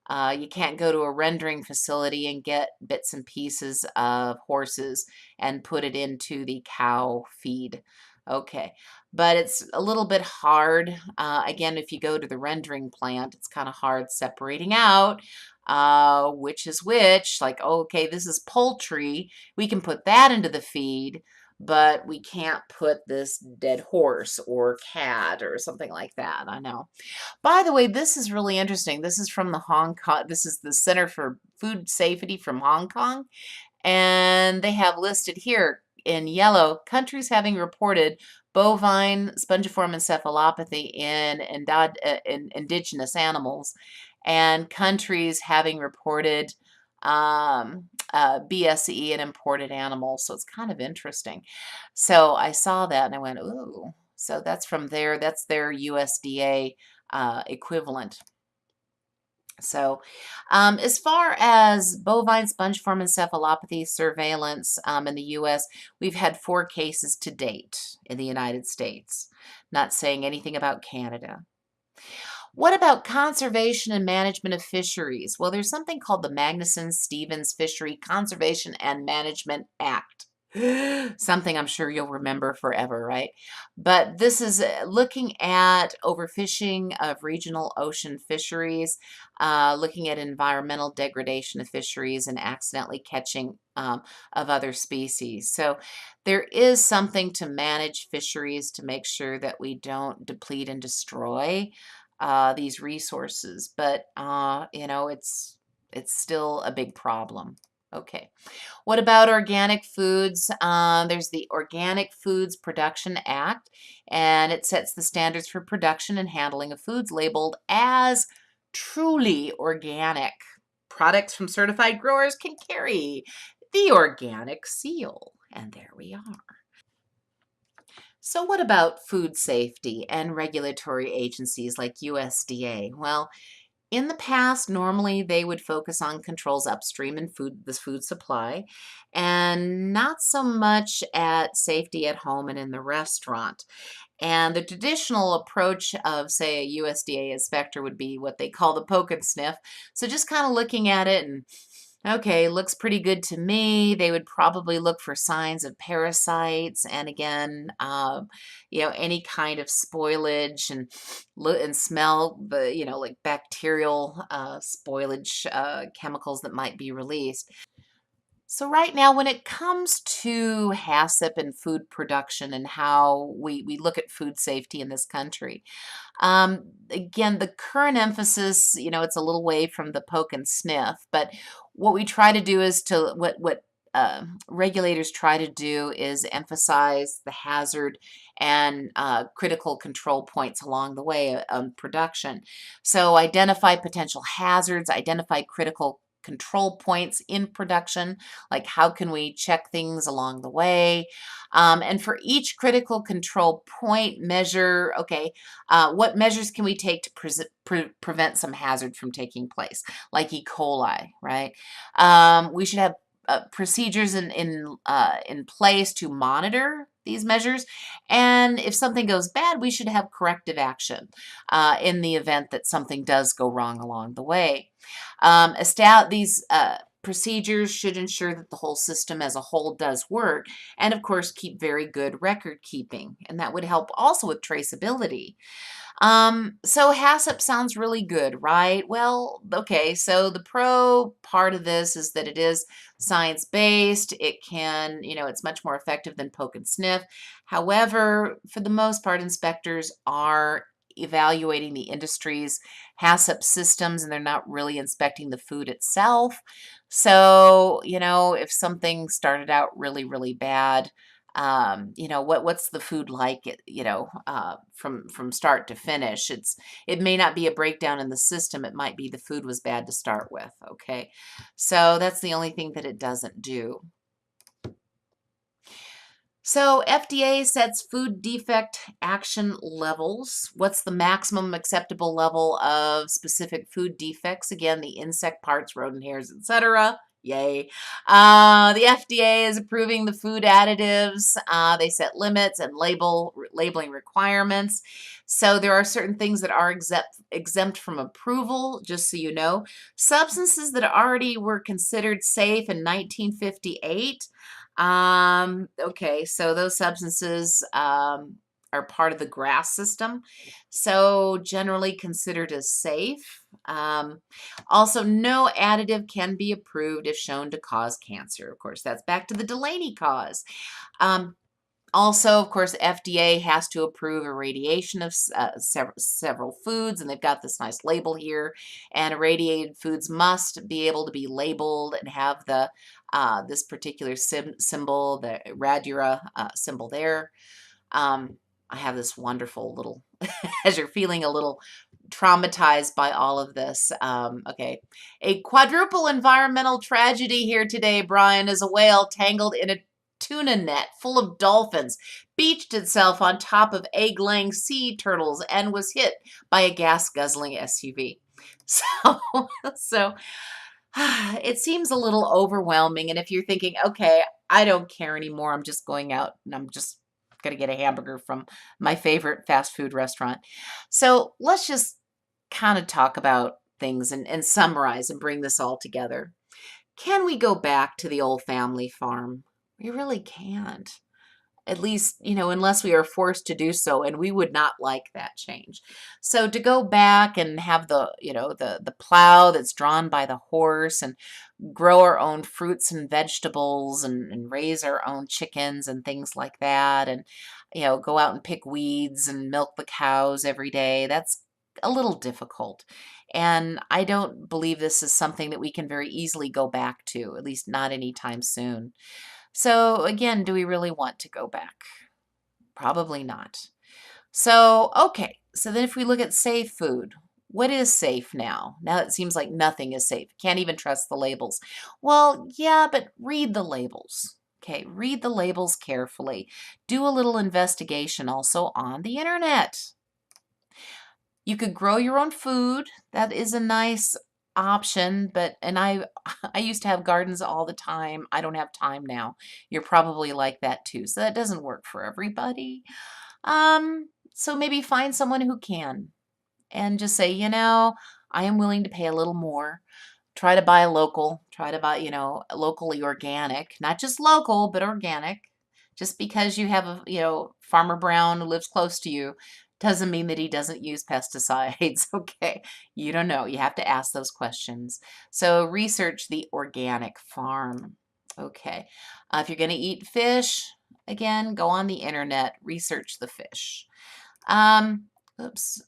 go to a rendering facility and get bits and pieces of horses and put it into the cow feed. Okay, but it's a little bit hard. Again, if you go to the rendering plant, it's kind of hard separating out which is which. Like, okay, this is poultry. We can put that into the feed, but we can't put this dead horse or cat or something like that. I know. By the way, this is really interesting. This is from this is the Center for Food Safety from Hong Kong. And they have listed here in yellow countries having reported bovine spongiform encephalopathy in indigenous animals, and countries having reported BSE in imported animals. So it's kind of interesting. So I saw that and I went, ooh. So that's from there. That's their USDA equivalent. So as far as bovine spongiform encephalopathy surveillance in the U.S., we've had 4 cases to date in the United States. Not saying anything about Canada. What about conservation and management of fisheries? Well, there's something called the Magnuson-Stevens Fishery Conservation and Management Act. Something I'm sure you'll remember forever, right? But this is looking at overfishing of regional ocean fisheries, looking at environmental degradation of fisheries and accidentally catching of other species. So there is something to manage fisheries to make sure that we don't deplete and destroy these resources, but it's still a big problem. Okay. What about organic foods? There's the Organic Foods Production Act, and it sets the standards for production and handling of foods labeled as truly organic. Products from certified growers can carry the organic seal. And there we are. So what about food safety and regulatory agencies like USDA? Well, in the past, normally they would focus on controls upstream in the food supply, and not so much at safety at home and in the restaurant. And the traditional approach of, say, a USDA inspector would be what they call the poke and sniff. So just kind of looking at it and Okay, looks pretty good to me. They would probably look for signs of parasites, and again, any kind of spoilage, and look and smell the, like bacterial spoilage chemicals that might be released. So right now, when it comes to HACCP and food production and how we look at food safety in this country, again, the current emphasis, it's a little way from the poke and sniff, but what we try to do is to what regulators try to do is emphasize the hazard and critical control points along the way of production. So identify potential hazards, identify critical control points in production, like how can we check things along the way, and for each critical control point, measure, okay, what measures can we take to prevent some hazard from taking place, like E. coli, right? We should have procedures in place to monitor these measures, and if something goes bad, we should have corrective action in the event that something does go wrong along the way. These procedures should ensure that the whole system as a whole does work, and of course keep very good record keeping, and that would help also with traceability. So HACCP sounds really good, right? Well, okay, so the pro part of this is that it is science-based. It can, it's much more effective than poke and sniff. However, for the most part, inspectors are evaluating the industry's HACCP systems, and they're not really inspecting the food itself. So, if something started out really, really bad, what's the food like, from start to finish. It may not be a breakdown in the system. It might be the food was bad to start with. Okay, so that's the only thing that it doesn't do. So FDA sets food defect action levels. What's the maximum acceptable level of specific food defects? Again, the insect parts, rodent hairs, etc. Yay. The FDA is approving the food additives. They set limits and labeling requirements. So there are certain things that are exempt from approval, just so you know. Substances that already were considered safe in 1958. Okay, so those substances are part of the GRAS system, so generally considered as safe. Also, no additive can be approved if shown to cause cancer. Of course, that's back to the Delaney cause. Also, of course, FDA has to approve irradiation of several foods, and they've got this nice label here. And irradiated foods must be able to be labeled and have the this particular symbol, the radura symbol there. I have this wonderful little, as you're feeling a little traumatized by all of this. Okay, a quadruple environmental tragedy here today, Brian, is a whale tangled in a tuna net full of dolphins beached itself on top of egg-laying sea turtles and was hit by a gas-guzzling SUV. So it seems a little overwhelming. And if you're thinking, okay, I don't care anymore, I'm just going out and I'm just going to get a hamburger from my favorite fast food restaurant. So let's just kind of talk about things and summarize and bring this all together. Can we go back to the old family farm? We really can't. At least, unless we are forced to do so, and we would not like that change. So to go back and have the plow that's drawn by the horse, and grow our own fruits and vegetables, and raise our own chickens and things like that, and go out and pick weeds and milk the cows every day, that's a little difficult. And I don't believe this is something that we can very easily go back to, at least not anytime soon. So again, do we really want to go back? Probably not. So, okay, so then if we look at safe food, what is safe now? Now it seems like nothing is safe. Can't even trust the labels. Well, yeah, but read the labels. Okay, read the labels carefully. Do a little investigation also on the internet. You could grow your own food. That is a nice option, and I I used to have gardens all the time. I don't have time now. You're probably like that too. So that doesn't work for everybody. So maybe find someone who can and just say, I am willing to pay a little more. Try to buy local, Try to buy, locally organic, not just local, but organic. Just because you have a, Farmer Brown who lives close to you doesn't mean that he doesn't use pesticides. Okay. You don't know. You have to ask those questions. So research the organic farm. Okay. If you're going to eat fish, again, go on the internet, research the fish. Oops,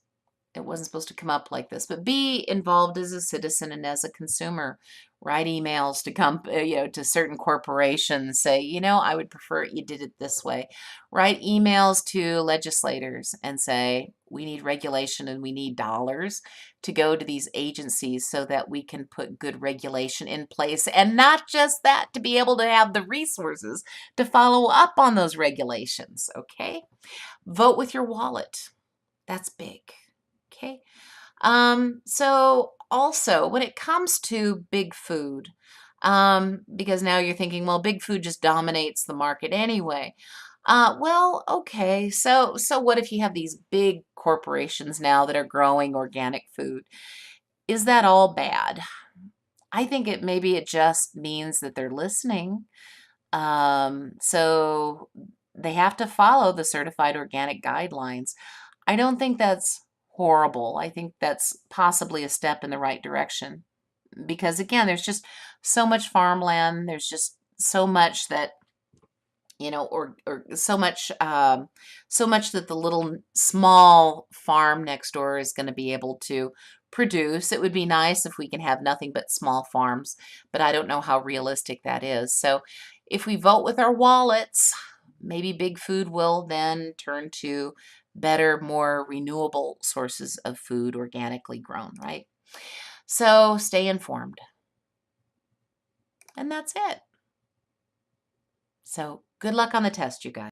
it wasn't supposed to come up like this, but be involved as a citizen and as a consumer. Write emails to to certain corporations. Say, I would prefer you did it this way. Write emails to legislators and say, we need regulation and we need dollars to go to these agencies so that we can put good regulation in place. And not just that, to be able to have the resources to follow up on those regulations. Okay. Vote with your wallet. That's big. Okay. So also when it comes to big food, because now you're thinking, well, big food just dominates the market anyway. Well, okay. So what if you have these big corporations now that are growing organic food? Is that all bad? I think maybe it just means that they're listening. So they have to follow the certified organic guidelines. I don't think that's horrible. I think that's possibly a step in the right direction because again, there's just so much farmland. There's just so much that or so much that the little small farm next door is going to be able to produce. It would be nice if we can have nothing but small farms, but I don't know how realistic that is. So if we vote with our wallets, maybe big food will then turn to better, more renewable sources of food organically grown, right? So stay informed. And that's it. So good luck on the test, you guys.